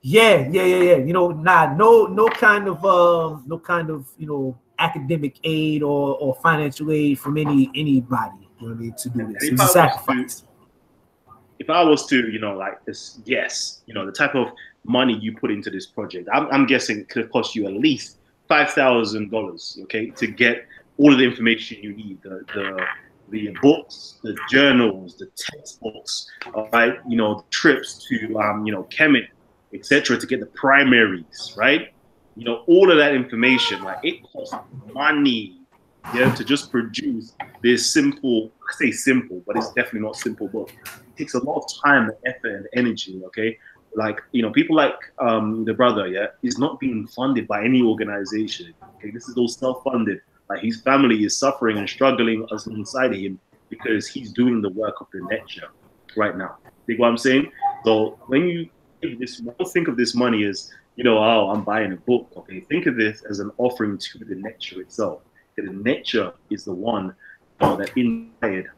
yeah. You know, no kind of, you know, academic aid or financial aid from anybody, you know what I mean, to do this. It's a sacrifice. If I was to, you know, like this, yes, you know, the type of money you put into this project, I'm guessing it could have cost you at least $5,000, okay, to get all of the information you need, the books, the journals, the textbooks, right, you know, trips to, you know, Kemet, etc., to get the primaries, right? You know, all of that information, like, it costs money, yeah, to just produce this simple, I say simple, but it's definitely not simple book. It takes a lot of time, effort, and energy, okay? Like, you know, people like the brother, yeah, is not being funded by any organization, okay? This is all self-funded. Like, his family is suffering and struggling alongside of him because he's doing the work of the Neteru right now. Think what I'm saying? So when you don't think of this money as, you know, oh, I'm buying a book, okay? Think of this as an offering to the Neteru itself. The Neteru is the one that inspired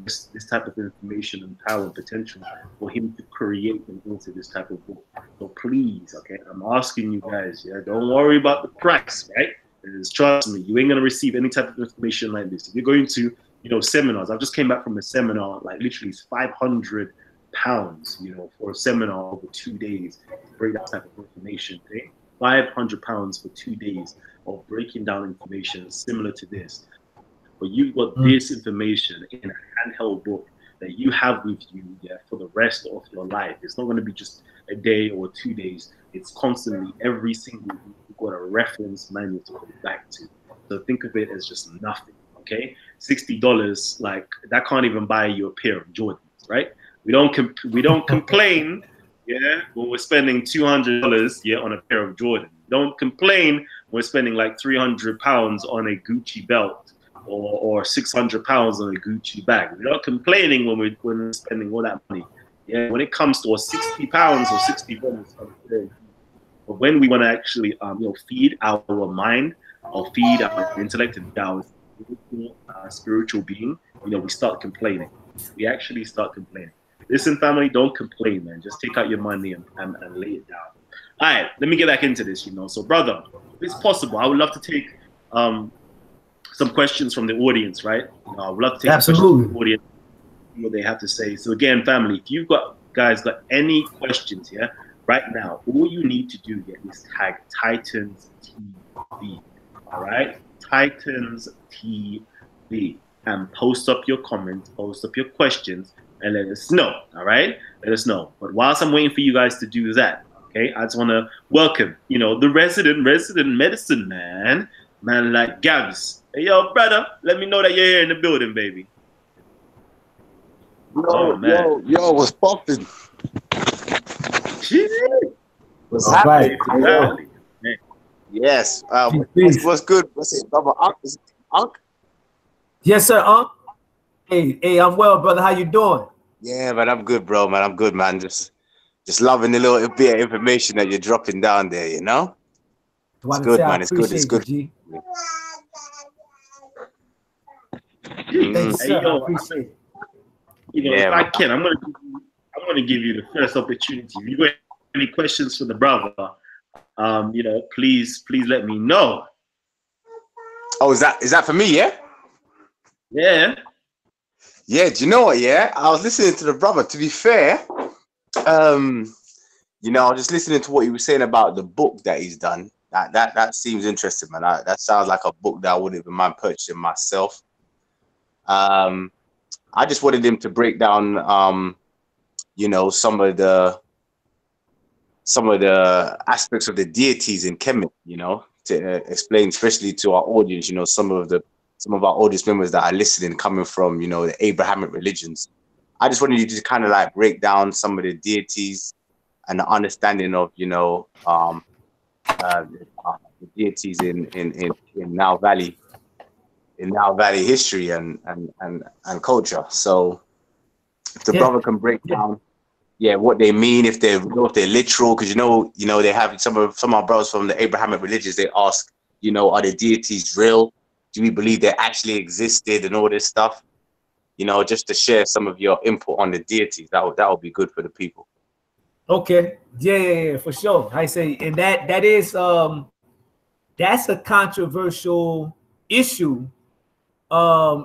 this type of information and power and potential for him to create and author this type of book. So please, okay, I'm asking you guys, yeah, don't worry about the price, right? Because trust me, you ain't gonna receive any type of information like this. If you're going to, you know, seminars, I just came back from a seminar, like literally it's £500, you know, for a seminar over 2 days to break that type of information. Okay? £500 for 2 days of breaking down information similar to this. But you've got this information in a handheld book that you have with you, yeah, for the rest of your life. It's not going to be just a day or 2 days. It's constantly, every single week, you've got a reference manual to go back to. So think of it as just nothing, okay? $60, like, that can't even buy you a pair of Jordans, right? We don't complain, yeah, when we're spending $200, yeah, on a pair of Jordans. Don't complain when we're spending like £300 on a Gucci belt or £600 on a Gucci bag. We're not complaining when we're spending all that money. Yeah, when it comes to £60 or $60, but when we want to actually, you know, feed our mind or feed our intellect and our spiritual being, you know, we start complaining. We actually start complaining. Listen, family, don't complain, man. Just take out your money and lay it down. All right, let me get back into this, you know. So, brother, if it's possible, I would love to take some questions from the audience, right? I would love to take questions from the audience, what they have to say. So, again, family, if you've got any questions here right now, all you need to do is tag Titans TV, all right? Titans TV, and post up your comments, post up your questions, and let us know, all right? Let us know. But whilst I'm waiting for you guys to do that, okay, I just want to welcome, you know, the resident medicine man like Gabs. Hey, yo, brother, let me know that you're here in the building, baby. Yo, what's poppin'? What's happening? Right. Yes. What's good? What's it, brother? Aankh? Yes, sir, Aankh. Hey, I'm well, brother. How you doing? Yeah, man, I'm good, bro, man. I'm good, man. Just loving the little bit of information that you're dropping down there, you know? It's good, man. It's good. It's good. Thanks, sir. I appreciate it. You know, if I can, I'm gonna give you the first opportunity. If you got any questions for the brother, you know, please let me know. Oh, is that for me? Yeah. Yeah. Yeah. Do you know what? Yeah, I was listening to the brother. To be fair, you know, I was just listening to what he was saying about the book that he's done. That seems interesting, man. That sounds like a book that I wouldn't even mind purchasing myself. I just wanted him to break down, you know, some of the aspects of the deities in Kemet, you know, to explain, especially to our audience, you know, some of our audience members that are listening coming from, you know, the Abrahamic religions. I just wanted you to kind of like break down some of the deities and the understanding of, you know, the deities in Nile Valley, history and culture. So if the brother can break down, what they mean, if they're literal, because you know they have some of our brothers from the Abrahamic religions. They ask, you know, are the deities real? Do we believe they actually existed and all this stuff? You know, just to share some of your input on the deities, that would be good for the people. Okay, yeah, for sure. I say, and that is that's a controversial issue,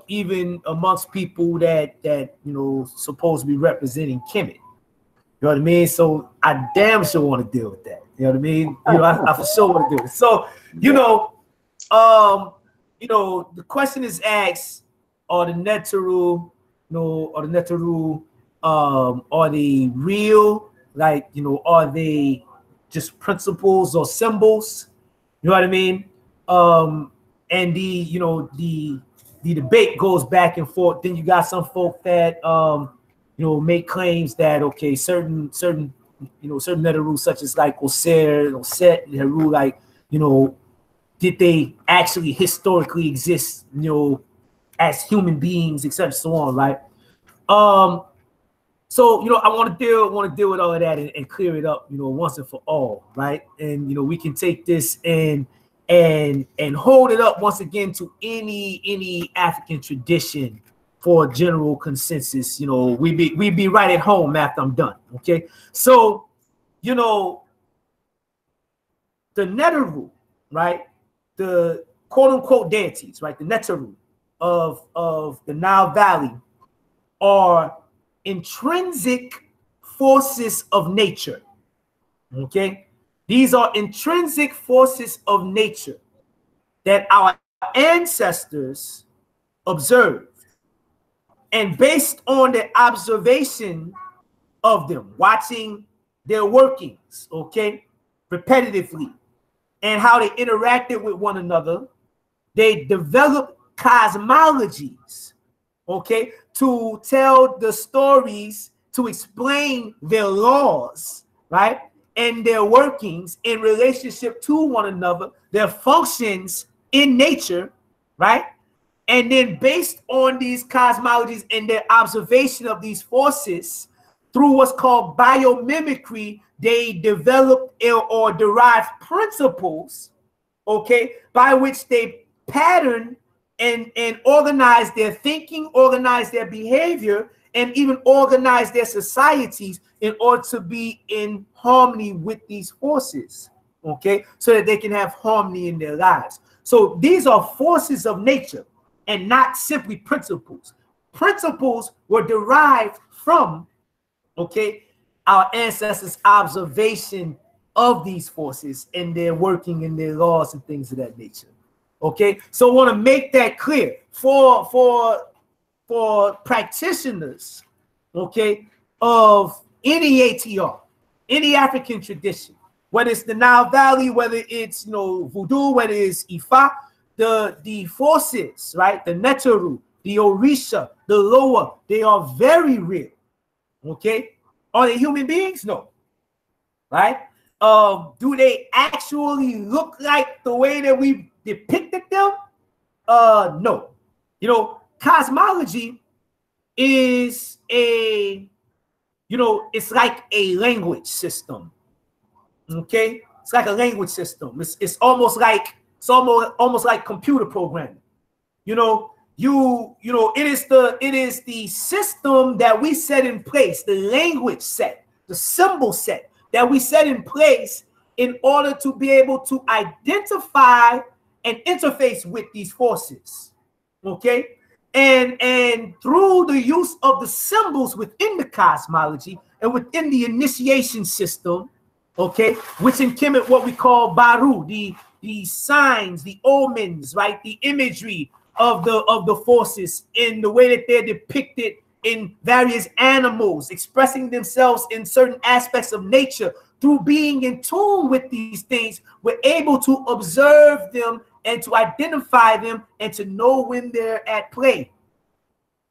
even amongst people that you know supposed to be representing Kemet. You know what I mean? So I damn sure want to deal with that. You know what I mean? You know, I for sure want to do it. So you know, the question is asked: are the Neteru, are they real? Like, you know, are they just principles or symbols? You know what I mean? And the debate goes back and forth. Then you got some folk that you know, make claims that okay, certain Neteru, such as like Osir, Set, Neteru, like, you know, did they actually historically exist, you know, as human beings, etc., so on, right? So, you know, I want to deal with all of that and clear it up, you know, once and for all, right? And you know, we can take this and hold it up once again to any African tradition for a general consensus. You know, we be right at home after I'm done. Okay, so you know, the Neteru, right? The quote unquote deities, right? The Neteru of the Nile Valley are intrinsic forces of nature. Okay, these are intrinsic forces of nature that our ancestors observed, and based on the observation of them, watching their workings, okay, repetitively, and how they interacted with one another, they developed cosmologies, okay, to tell the stories, to explain their laws, right, and their workings in relationship to one another, their functions in nature, right? And then based on these cosmologies and their observation of these forces, through what's called biomimicry, they developed or derived principles, okay, by which they pattern and organize their thinking, organize their behavior, and even organize their societies in order to be in harmony with these forces, okay, so that they can have harmony in their lives. So these are forces of nature and not simply principles. Principles were derived from, okay, our ancestors' observation of these forces and their working and their laws and things of that nature. Okay, so I want to make that clear for practitioners, okay, of any ATR, any African tradition, whether it's the Nile Valley, whether it's, you know, Voodoo, whether it's Ifa, the forces, right, the Neteru, the Orisha, the Loa, they are very real. Okay, are they human beings? No. Right? Do they actually look like the way that we depicted them? No. You know, cosmology is a, you know, it's like a language system. Okay, it's like a language system. It's almost like computer programming. You know, it is the system that we set in place, the language set, the symbol set that we set in place in order to be able to identify and interface with these forces, okay? And through the use of the symbols within the cosmology and within the initiation system, okay, which in Kemet what we call Baru, the signs, the omens, right, the imagery of the forces in the way that they're depicted in various animals, expressing themselves in certain aspects of nature. Through being in tune with these things, we're able to observe them and to identify them and to know when they're at play.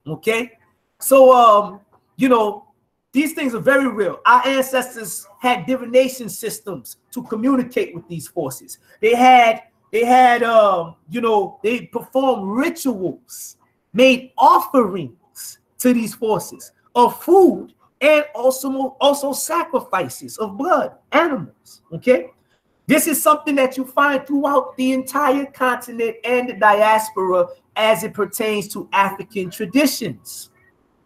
Okay, so you know, these things are very real. Our ancestors had divination systems to communicate with these forces. They had you know, they performed rituals, made offerings to these forces of food, and also sacrifices of blood, animals. Okay, this is something that you find throughout the entire continent and the diaspora as it pertains to African traditions,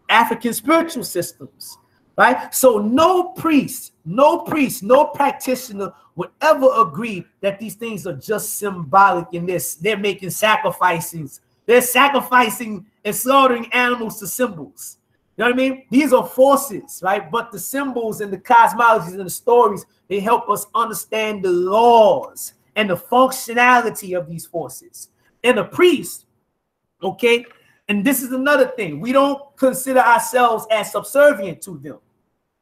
African spiritual systems, right? So no priest, no practitioner would ever agree that these things are just symbolic in this. They're making sacrifices. They're sacrificing and slaughtering animals to symbols. You know what I mean? These are forces, right? But the symbols and the cosmologies and the stories, they help us understand the laws and the functionality of these forces. And the priest, okay, and this is another thing, we don't consider ourselves as subservient to them,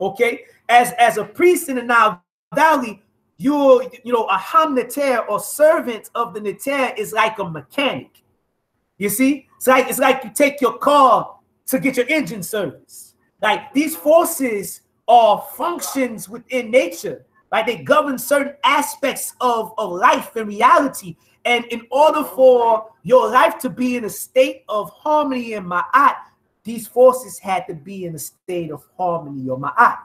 okay? As a priest in the Nile Valley, you know, a Neteru or servant of the Neteru is like a mechanic. You see, it's like you take your car to get your engine service. Like, these forces are functions within nature, right? They govern certain aspects of life and reality. And in order for your life to be in a state of harmony and ma'at, these forces had to be in a state of harmony or ma'at.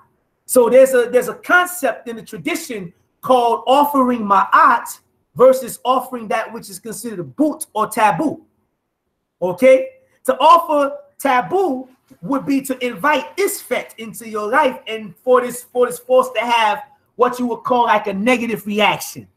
So there's a concept in the tradition called offering ma'at versus offering that which is considered a boot or taboo. Okay? To offer taboo would be to invite isfet into your life, and for this force to have what you would call like a negative reaction.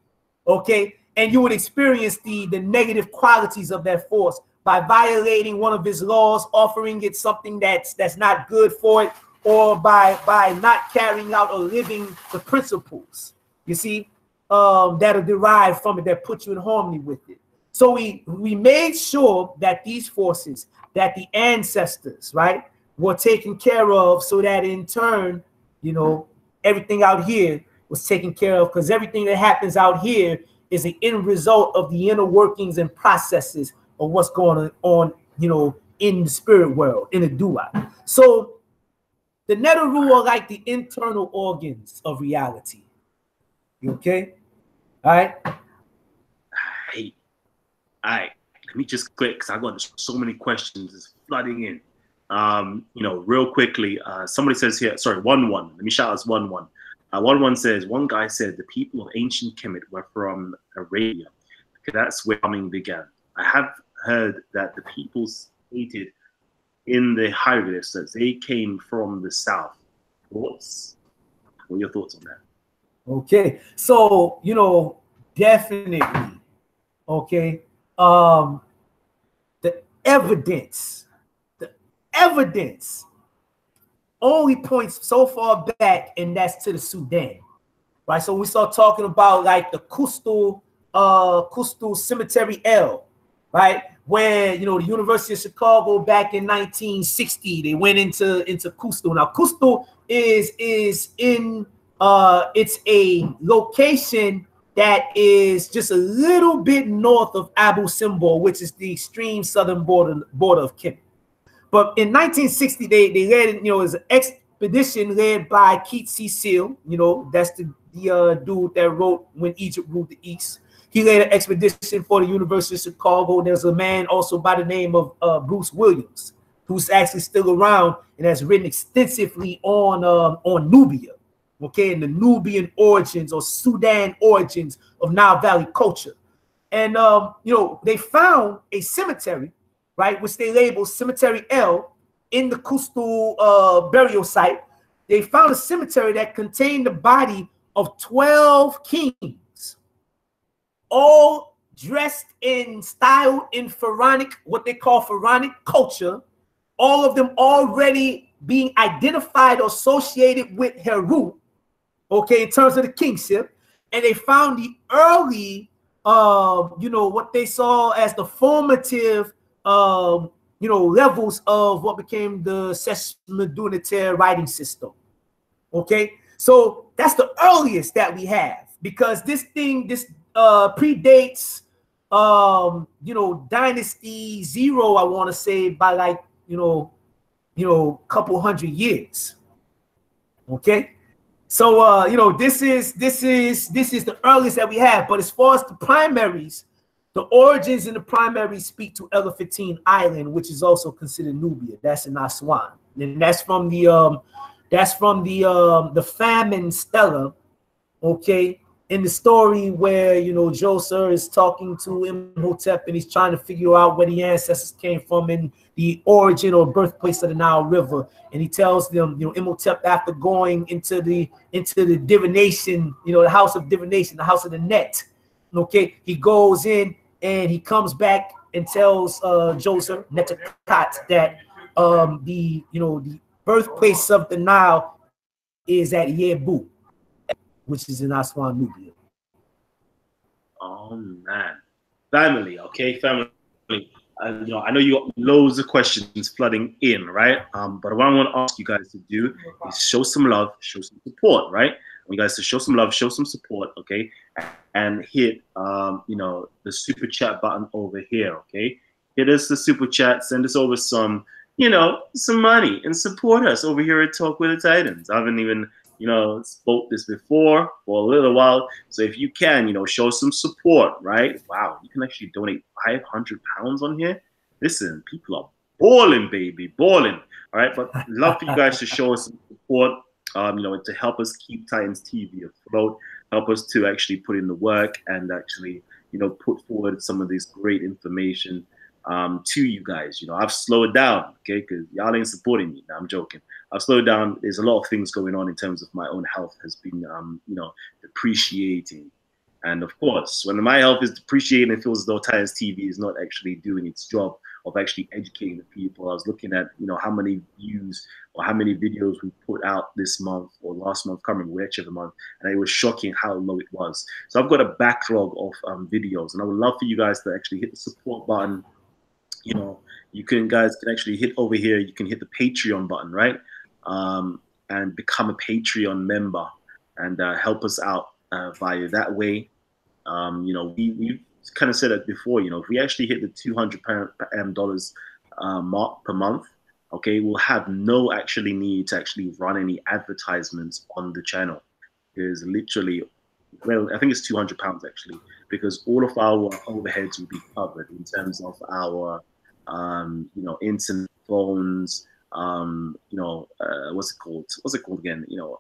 Okay? And you would experience the negative qualities of that force by violating one of his laws, offering it something that's not good for it, or by not carrying out or living the principles, you see, that are derived from it, that put you in harmony with it. So we made sure that these forces, that the ancestors, right, were taken care of, so that in turn, you know, everything out here was taken care of, because everything that happens out here is the end result of the inner workings and processes of what's going on, you know, in the spirit world, in the duat. So the Neteru are like the internal organs of reality. You okay? All right. Hey, all right. Let me just click, because I got so many questions just flooding in. You know, real quickly, somebody says here, sorry, 1-1. Let me shout out 1-1. 1-1 says, one guy said the people of ancient Kemet were from Arabia. Okay, that's where farming began. I have heard that the people stated in the hieroglyphs that they came from the south. What are your thoughts on that? Okay, so, you know, definitely, okay, the evidence only points so far back, and that's to the Sudan, right? So we start talking about like the Kustul Cemetery L, right? Where, you know, the University of Chicago back in 1960, they went into Kustul. Now Kustul is in it's a location that is just a little bit north of Abu Simbel, which is the extreme southern border of Kemet. But in 1960, they led, you know, it was an expedition led by Keith Cecil. You know, that's the dude that wrote When Egypt Ruled the East. He led an expedition for the University of Chicago. There's a man also by the name of Bruce Williams, who's actually still around and has written extensively on Nubia, okay, and the Nubian origins or Sudan origins of Nile Valley culture. And you know, they found a cemetery, right, which they labeled Cemetery L, in the Kustul burial site, they found a cemetery that contained the body of 12 kings, all dressed in style in pharaonic, what they call pharaonic culture, all of them already being identified or associated with Heru, okay, in terms of the kingship. And they found the early, you know, what they saw as the formative, you know, levels of what became the MDU NTR writing system. Okay, so that's the earliest that we have, because this thing, predates, you know, Dynasty 0, I want to say, by like, you know, couple hundred years. Okay, so you know, this is the earliest that we have. But as far as the primaries, the origins in the primaries speak to Elephantine Island, which is also considered Nubia. That's in Aswan, and that's from the famine stela, okay, in the story where, you know, Djoser is talking to Imhotep and he's trying to figure out where the ancestors came from and the origin or birthplace of the Nile River. And he tells them, you know, Imhotep, after going into the divination, you know, the house of divination, the house of the net, okay, he goes in and he comes back and tells Djoser, Neteru, that the birthplace of the Nile is at Yebu, which is in Aswan, Nubia. Oh man, family, okay, family. You know, I know you got loads of questions flooding in, right? But what I want to ask you guys to do is show some love, show some support, right? I want you guys to show some love, show some support, okay? And hit, you know, the super chat button over here, okay? Hit us the super chat, send us over some, you know, some money and support us over here at Talk with the Titans. I haven't even, you know, spoke this before for a little while. So if you can, you know, show some support, right? Wow, you can actually donate 500 pounds on here. Listen, people are balling, baby, balling. All right, but love for you guys to show us some support, you know, to help us keep Titans TV afloat, help us to actually put in the work and actually, you know, put forward some of this great information to you guys. You know, I've slowed down, okay, because y'all ain't supporting me. No, I'm joking. I've slowed down. There's a lot of things going on in terms of my own health has been, you know, depreciating. And of course, when my health is depreciating, it feels as though Titans TV is not actually doing its job of actually educating the people. I was looking at, you know, how many views or how many videos we put out this month or last month, coming whichever month, and it was shocking how low it was. So I've got a backlog of videos, and I would love for you guys to actually hit the support button. You know, you guys can actually hit over here. You can hit the Patreon button, right? And become a Patreon member and help us out via that way. You know, we've kind of said it before, you know, if we actually hit the $200 mark per month, okay, we'll have no actually need to actually run any advertisements on the channel. There's literally, well, I think it's £200 actually, because all of our overheads will be covered in terms of our, you know, internet, phones, you know, what's it called? What's it called again? You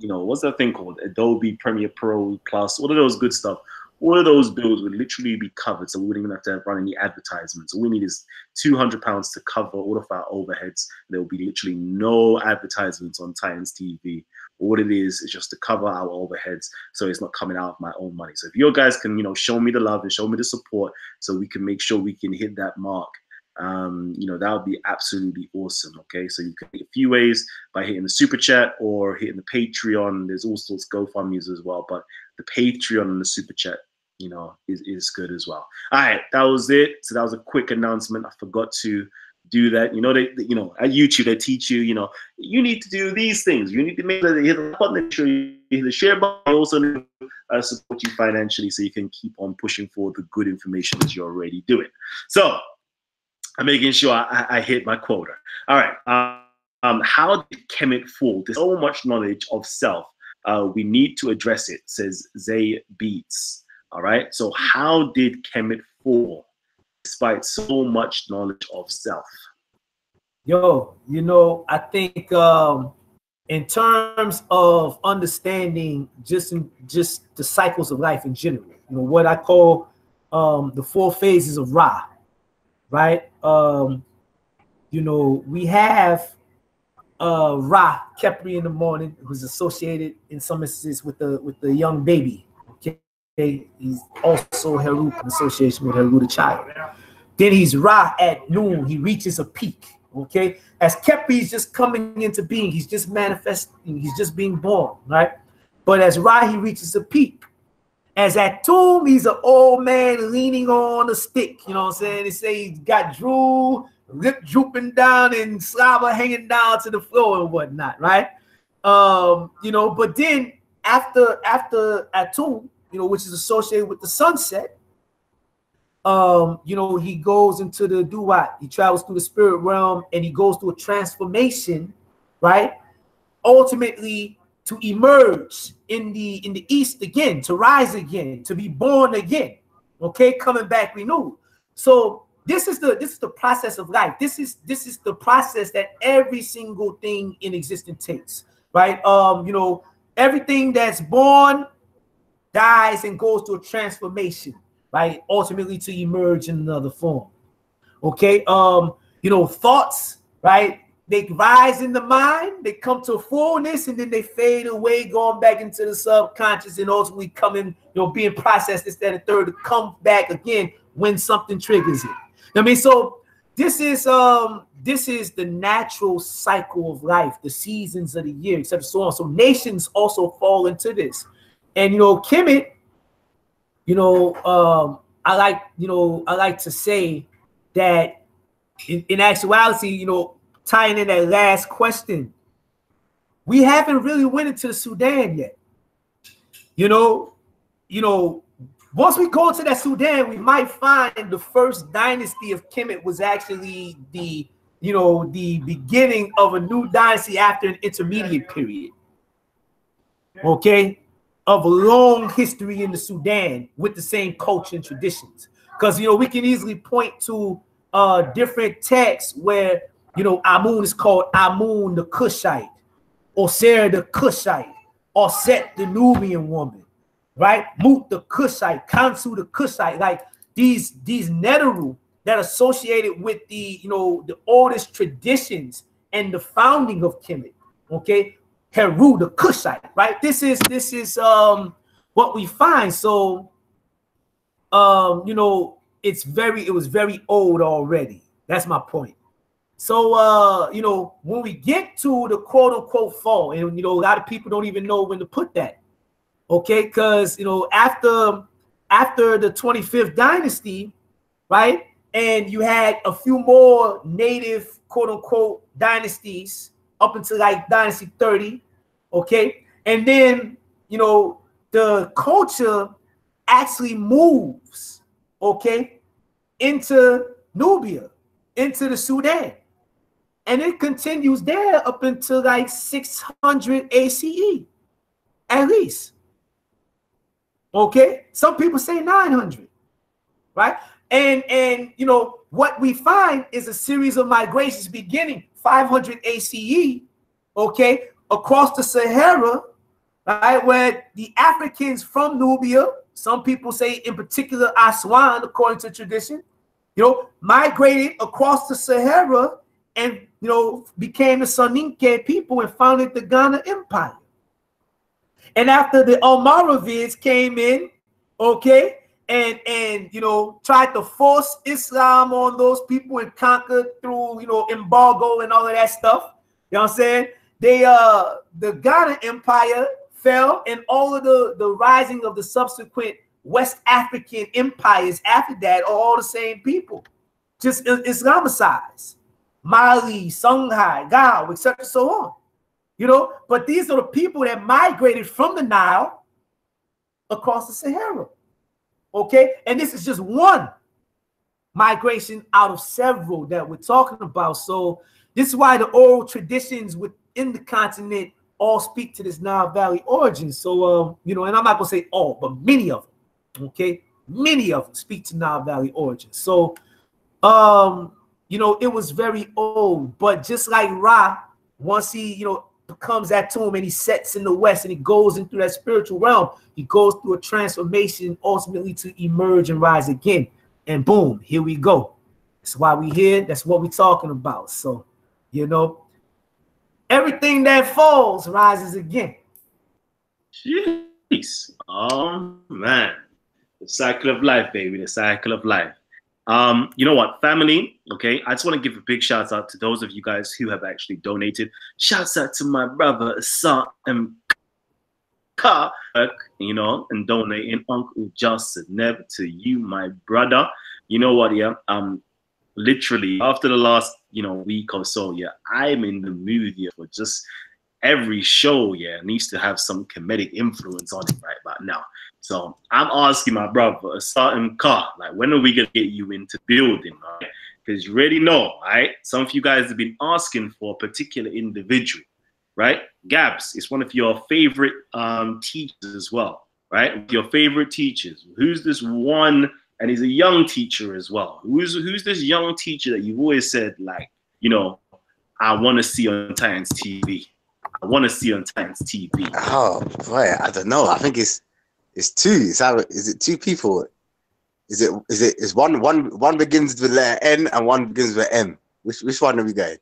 know, what's that thing called? Adobe Premiere Pro Plus, all of those good stuff. All of those bills would literally be covered, so we wouldn't even have to run any advertisements. All we need is £200 to cover all of our overheads. There will be literally no advertisements on Titans TV. All it is just to cover our overheads, so it's not coming out of my own money. So if you guys can, you know, show me the love and show me the support, so we can make sure we can hit that mark, you know, that would be absolutely awesome. Okay, so you can hit a few ways by hitting the super chat or hitting the Patreon. There's all sorts of GoFundMe's as well, but the Patreon and the super chat, you know, is good as well. All right, that was it. So that was a quick announcement. I forgot to do that. You know, you know, at YouTube they teach you, you know, you need to do these things. You need to make sure that you hit the button, make sure you hit the share button. I also need to support you financially so you can keep on pushing forward the good information that you're already doing. So I'm making sure I hit my quota. All right. How did Kemet fall? There's so much knowledge of self. We need to address it, says Zay Beats. All right. So how did Kemet fall despite so much knowledge of self? Yo, you know, I think in terms of understanding just the cycles of life in general, you know, what I call the 4 phases of Ra, right? You know, we have Ra, Khepri in the morning, who's associated in some instances with the young baby. Okay, he's also Heru in association with Heru the child. Then he's Ra at noon. He reaches a peak. Okay, as Khepri is just coming into being, he's just manifesting. He's just being born, right? But as Ra, he reaches a peak. As Atum, he's an old man leaning on a stick. You know what I'm saying? They say he's got drool, lip drooping down, and slobber hanging down to the floor and whatnot, right? You know, but then after Atum, you know, which is associated with the sunset, you know, he goes into the Duat. He travels through the spirit realm and he goes through a transformation, right? Ultimately, to emerge in the east again, to rise again, to be born again, okay, coming back renewed. So this is the process of life. This is the process that every single thing in existence takes, right? You know, everything that's born dies and goes through a transformation, right? Ultimately to emerge in another form. Okay, you know, thoughts, right? They rise in the mind, they come to fullness, and then they fade away, going back into the subconscious, and ultimately coming, you know, being processed instead of third to come back again when something triggers it. I mean, so this is the natural cycle of life, the seasons of the year, etc. So on. So nations also fall into this, and you know, Kemet, you know, I like to say that in actuality, you know, tying in that last question, we haven't really went into the Sudan yet. You know, once we go into that Sudan, we might find the first dynasty of Kemet was actually the beginning of a new dynasty after an intermediate period. Okay, of a long history in the Sudan with the same culture and traditions. Because you know, we can easily point to different texts where, you know, Amun is called Amun the Cushite, Osir the Cushite, Oset the Nubian woman, right? Mut the Cushite, Kansu the Cushite, like these Neteru that are associated with the, you know, the oldest traditions and the founding of Kemet. Okay, Heru the Cushite, right? This is what we find. So you know, it was very old already. That's my point. So, you know, when we get to the quote unquote fall, and, you know, a lot of people don't even know when to put that. Okay. Cause, you know, after the 25th dynasty, right. And you had a few more native quote unquote dynasties up until like dynasty 30. Okay. And then, you know, the culture actually moves, okay, into Nubia, into the Sudan. And it continues there up until like 600 ACE, at least. Okay, some people say 900, right? And you know, what we find is a series of migrations beginning 500 ACE, okay, across the Sahara, right, where the Africans from Nubia, some people say in particular Aswan, according to tradition, you know, migrated across the Sahara and, you know, became the Soninke people and founded the Ghana Empire. And after the Almoravids came in, okay, and you know, tried to force Islam on those people and conquered through, you know, embargo and all of that stuff, you know what I'm saying? They the Ghana Empire fell, and all of the rising of the subsequent West African empires after that are all the same people, just Islamicized. Mali, Songhai, Gao, etc., so on. You know, but these are the people that migrated from the Nile across the Sahara. Okay, and this is just one migration out of several that we're talking about. So this is why the oral traditions within the continent all speak to this Nile Valley origin. So you know, and I'm not gonna say all, but many of them, okay, many of them speak to Nile Valley origin. So you know, it was very old, but just like Ra, once he, you know, becomes Atum and he sets in the west and he goes into that spiritual realm, he goes through a transformation ultimately to emerge and rise again. And boom, here we go. That's why we here. That's what we're talking about. So, you know, everything that falls rises again. Jeez. Oh man. The cycle of life, baby. The cycle of life. You know what, family? Okay, I just want to give a big shout out to those of you guys who have actually donated. Shouts out to my brother Aankh and you know, and donating Uncle Justin. Never to you, my brother. You know what? Yeah, literally after the last week or so, yeah, I'm in the mood here for just every show, yeah, needs to have some Kemetic influence on it right about now. So I'm asking my brother, a certain car, like, when are we gonna get you into building, right? Because you already know, right? Some of you guys have been asking for a particular individual, right? Gabs is one of your favorite teachers as well, right? Your favorite teachers. Who's this one? And he's a young teacher as well. Who's this young teacher that you've always said, like, I want to see on Titans TV. I want to see on Titans TV. Oh boy, I don't know. I think it's two. Is it two people? Is one begins with the letter N and one begins with M? Which one are we going?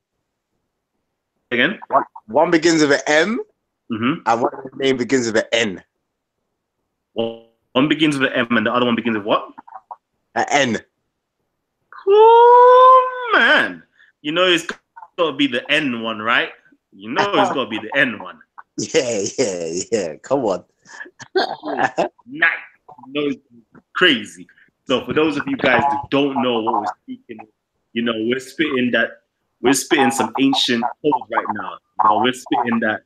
Again? One begins with an M, and one name begins with an N. One begins with an M and the other one begins with what? An N. Oh man. It's got to be the N one, right? It's got to be the N one. Yeah. Come on. Nice. It's crazy. So for those of you guys that don't know what we're speaking, we're spitting some ancient code right now. We're spitting that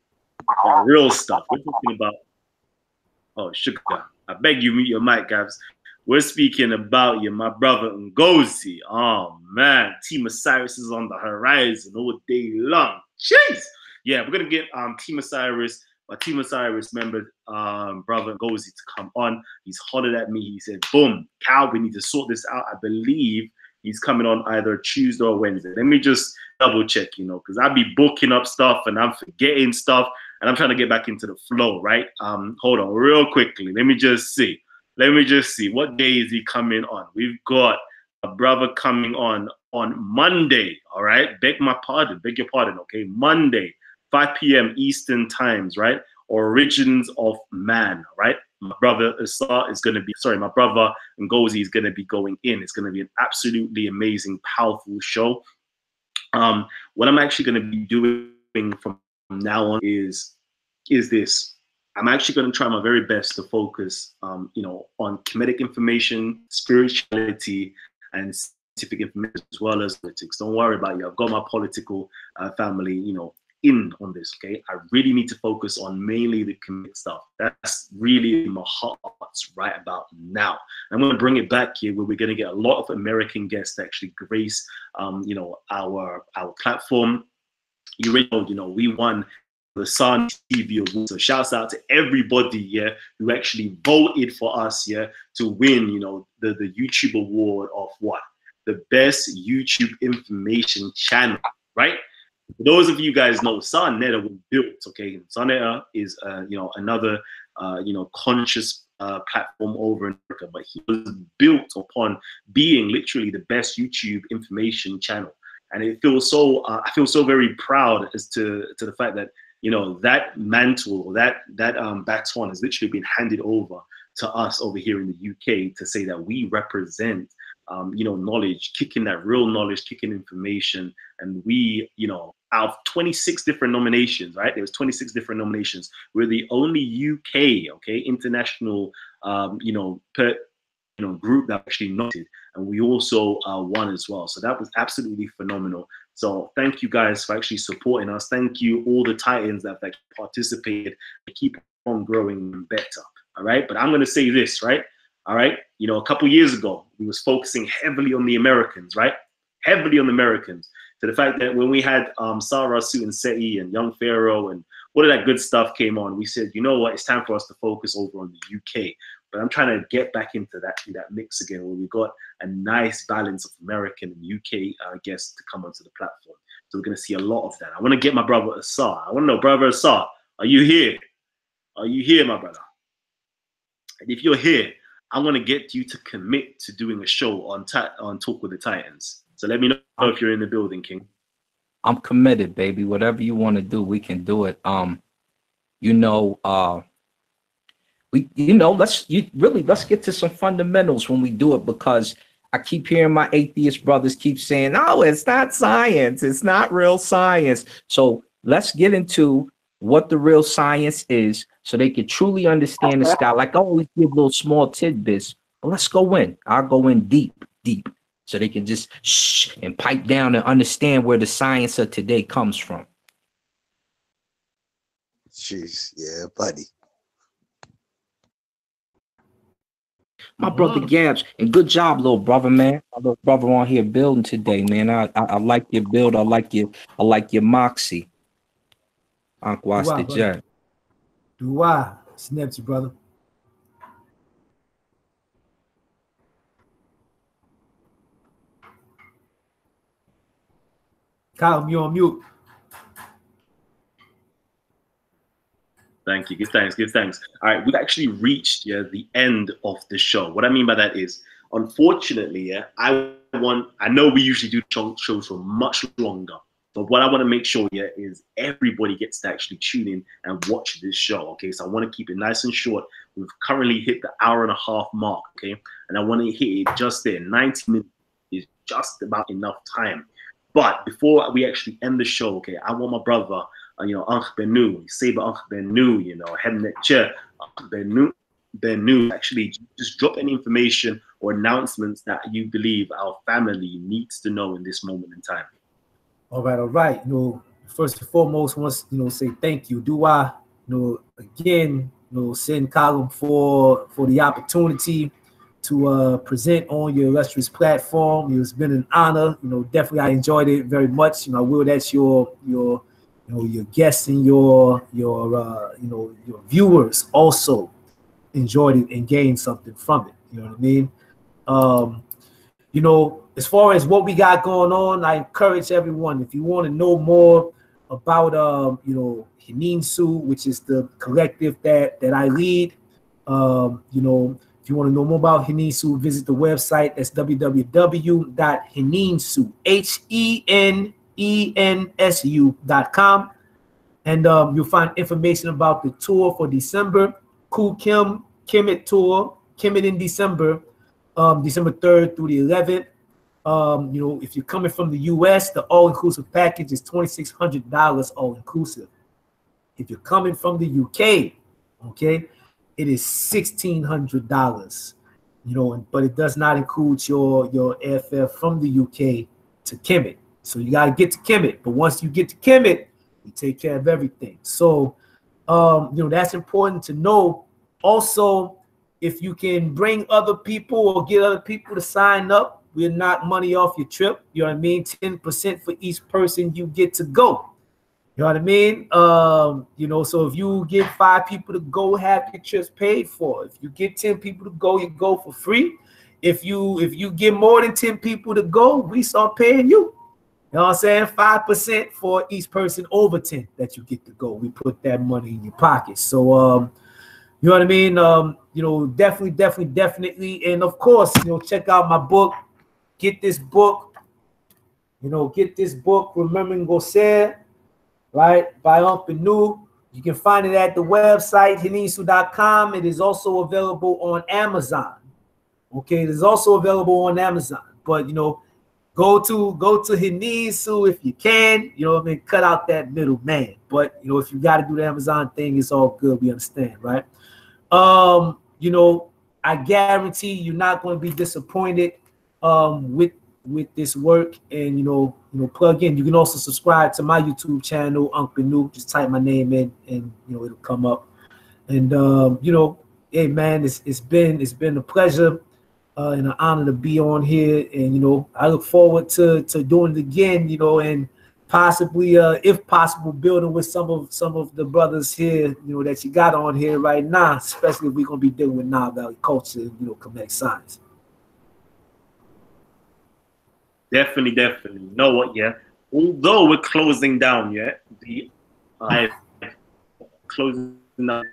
real stuff. We're talking about, sugar. I beg you, mute your mic, Gabs. We're speaking about my brother Ngozi. Oh man, Team Osiris is on the horizon all day long. Jeez. Yeah, we're gonna get Team Osiris, my Team Osiris member, brother Ngozi, to come on. He's hollered at me. He said, "Boom, Cal, we need to sort this out." I believe he's coming on either Tuesday or Wednesday. Let me just double check, because I'll be booking up stuff and I'm forgetting stuff and I'm trying to get back into the flow, right? Hold on, real quickly. Let me just see. What day is he coming on? We've got a brother coming on Monday, all right? Beg your pardon, okay? Monday, 5 p.m. Eastern times, right? Origins of Man, right? My brother my brother Ngozi is going to be going in. It's going to be an absolutely amazing, powerful show. What I'm actually going to be doing from now on is this. I'm actually going to try my very best to focus, on Kemetic information, spirituality, and scientific information, as well as politics. Don't worry about it. I've got my political family, in on this, okay? I really need to focus on mainly the Kemetic stuff. That's really my heart right about now. I'm going to bring it back here where we're going to get a lot of American guests to actually grace, our platform. You already know, we won the Sun TV Award. So shouts out to everybody, who actually voted for us, to win, the YouTube award of what? The best YouTube information channel, right? For those of you guys know, Neteru was built, okay? Neteru is, another, conscious platform over in America, but he was built upon being literally the best YouTube information channel. And it feels so, I feel so very proud as to the fact that, that mantle, that baton has literally been handed over to us over here in the UK to say that we represent, knowledge, kicking that real knowledge, kicking information. And we, out of 26 different nominations, right? There was 26 different nominations. We're the only UK, okay, international, group that actually nominated, and we also won as well. So that was absolutely phenomenal. So thank you guys for actually supporting us. Thank you all the Titans that have participated and keep on growing better. All right, but I'm gonna say this, right? All right, a couple years ago we was focusing heavily on the Americans, right? Heavily on the Americans, to the fact that when we had Sarah, Sue, and Seti and Young Pharaoh and all of that good stuff came on, we said, you know what, it's time for us to focus over on the UK. But I'm trying to get back into that mix again, where we got a nice balance of American and UK guests to come onto the platform. So we're going to see a lot of that. I want to get my brother Asar. I want to know, brother Asar, are you here? Are you here, my brother? And if you're here, I want to get you to commit to doing a show on Talk with the Titans. So let me know if you're in the building, King. I'm committed, baby. Whatever you want to do, we can do it. You know, let's get to some fundamentals when we do it, because I keep hearing my atheist brothers keep saying, "Oh, it's not science. It's not real science." So let's get into what the real science is, so they can truly understand the style. Like I always give little small tidbits, but let's go in. I'll go in deep, so they can just shh and pipe down and understand where the science of today comes from. Jeez, yeah, buddy. My brother Gabs, and good job, little brother, man. My little brother on here building today, man. I like your build. I like your moxie. Aankh, watch the jet. Do I? Snaps you, brother. Kalam, you on mute. Thank you. Give thanks. All right, we've actually reached the end of the show. What I mean by that is, unfortunately, I know we usually do shows for much longer, but what I want to make sure is everybody gets to actually tune in and watch this show. Okay, so I want to keep it nice and short. We've currently hit the hour-and-a-half mark. Okay, and I want to hit it just there. 90 minutes is just about enough time. But before we actually end the show, okay, I want my brother, Aankh Benu, Saber Aankh Benu, Hemnet Chair, Benu, actually just drop any information or announcements that you believe our family needs to know in this moment in time. All right. First and foremost, once say thank you. Do I, again, send Kalam for the opportunity to present on your illustrious platform. It's been an honor. Definitely I enjoyed it very much. I will that your guests and your viewers also enjoyed it and gained something from it. You know what I mean? As far as what we got going on, I encourage everyone, if you want to know more about Hininsu, which is the collective that I lead, if you want to know more about Hininsu, visit the website. That's www.hininsu, HENENSU.com. And you'll find information about the tour for December, Khu Khem Kemet tour, Kemet in December, December 3rd through the 11th. If you're coming from the US, the all-inclusive package is $2,600 all-inclusive. If you're coming from the UK, okay, it is $1,600, but it does not include your airfare from the UK to Kemet. So you got to get to Kemet, but once you get to Kemet, we take care of everything. So, that's important to know. Also, if you can bring other people or get other people to sign up, we'll knock money off your trip. You know what I mean? 10% for each person you get to go. You know what I mean? So if you get 5 people to go, have your trips paid for. If you get 10 people to go, you go for free. If you get more than 10 people to go, we start paying you. You know what I'm saying? 5% for each person over 10 that you get to go. We put that money in your pocket. So you know what I mean? Definitely. And of course, check out my book. Get this book, Remembering Osir, right, by Aankh Benu. You can find it at the website, hininsu.com. It is also available on Amazon. Okay, it is also available on Amazon. But, go to Hininsu if you can, cut out that middleman. But, if you got to do the Amazon thing, it's all good. We understand, right? I guarantee you're not going to be disappointed with this work. And plug in. You can also subscribe to my YouTube channel, Aankh Benu. Just type my name in and it'll come up. And hey man, it's been a pleasure and an honor to be on here. And I look forward to doing it again, and possibly if possible building with some of the brothers here, that you got on here right now, especially if we're gonna be dealing with Nile Valley culture, Kemetic Science. Definitely. You know what, although we're closing down, closing down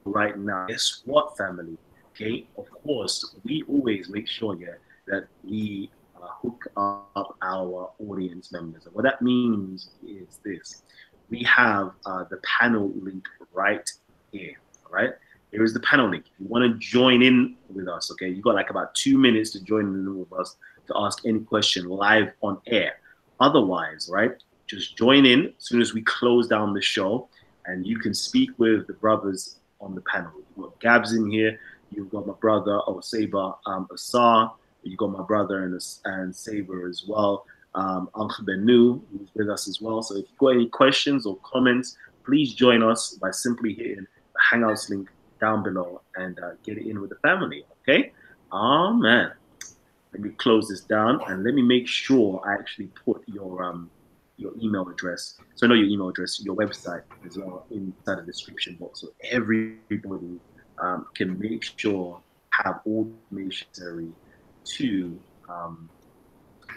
right now. Guess what, family? Okay, of course, we always make sure that we hook up our audience members. And what that means is this. We have the panel link right here, all right? Here is the panel link. If you want to join in with us, okay, you got like about 2 minutes to join in with us to ask any question live on air. Otherwise, right, just join in as soon as we close down the show, and you can speak with the brothers on the panel. You've got Gabs in here. You've got my brother, Saber Asar. You've got my brother and Saber as well. Aankh Benu, who's with us as well. So if you've got any questions or comments, please join us by simply hitting the Hangouts link down below and get it in with the family, okay? Oh, man. Let me close this down and let me make sure I actually put your email address. So not your email address, your website as well inside the description box, so everybody can make sure have all the information necessary to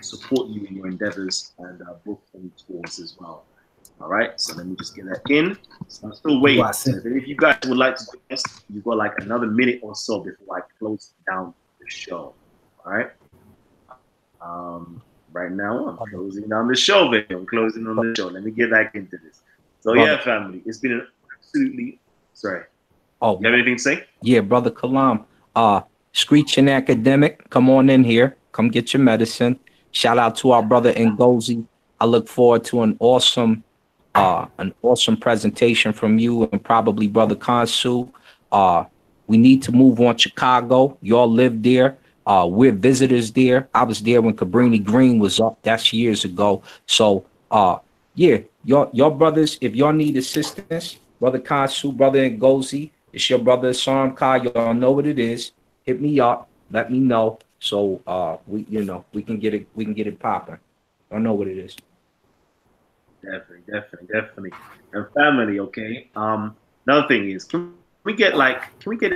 support you in your endeavors and book any tours as well. All right, so let me just get that in. So I'm still waiting. So if you guys would like to do this, you've got like another minute or so before I close down the show. All right. Right now, I'm closing down the show, baby. I'm closing on the show. Let me get back into this. So brother, yeah, family, it's been an absolutely sorry. Oh, you have anything to say? Yeah, brother Kalam. Screeching Academic, come on in here. Come get your medicine. Shout out to our brother Ngozi. I look forward to an awesome presentation from you and probably brother Kansu. We need to move on Chicago. Y'all live there. We're visitors there. I was there when Cabrini Green was up. That's years ago. So yeah, y'all brothers, if y'all need assistance, brother Kansu, brother Ngozi, it's your brother Aankh. Y'all know what it is. Hit me up. Let me know. So we can get it popping. I know what it is. Definitely. And family, okay. Another thing is, can we get it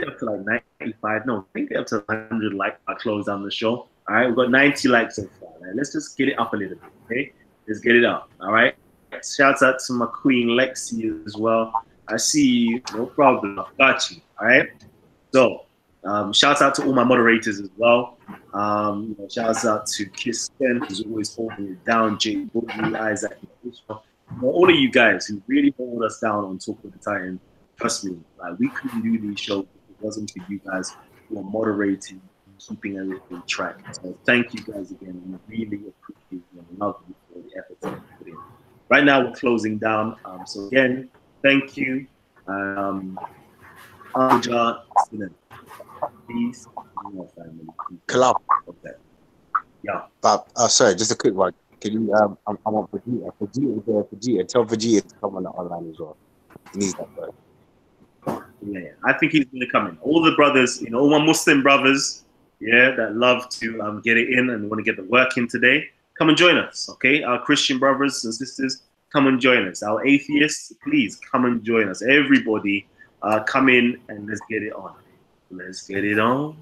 up to like 95? No, we can get up to 100 likes. I close down the show. All right, we've got 90 likes so far. Right? Let's just get it up a little bit, okay? Let's get it up. All right. Shouts out to my queen Lexi as well. I see you. No problem. I've got you. All right. So. Shouts out to all my moderators as well. Shouts out to Kiss Ken, who's always holding it down, Jay Boogie, Isaac, all of you guys who really hold us down on Talk with the Titan. Trust me, like, we couldn't do these shows if it wasn't for you guys who are moderating, keeping everything track. So thank you guys again. We really appreciate you and love you for the efforts that you put in. Right now we're closing down. So again, thank you. Peace. Kalam. Okay. Yeah. But sorry, just a quick one. Can you I want Vegeta. Vegeta is there. Vegeta. Tell Vegeta to come on the online as well. He needs that bird. Yeah, I think he's gonna come in. All the brothers, all my Muslim brothers, that love to get it in and want to get the work in today, come and join us. Okay, our Christian brothers and sisters, come and join us. Our atheists, please come and join us. Everybody, come in and let's get it on. Let's get it on.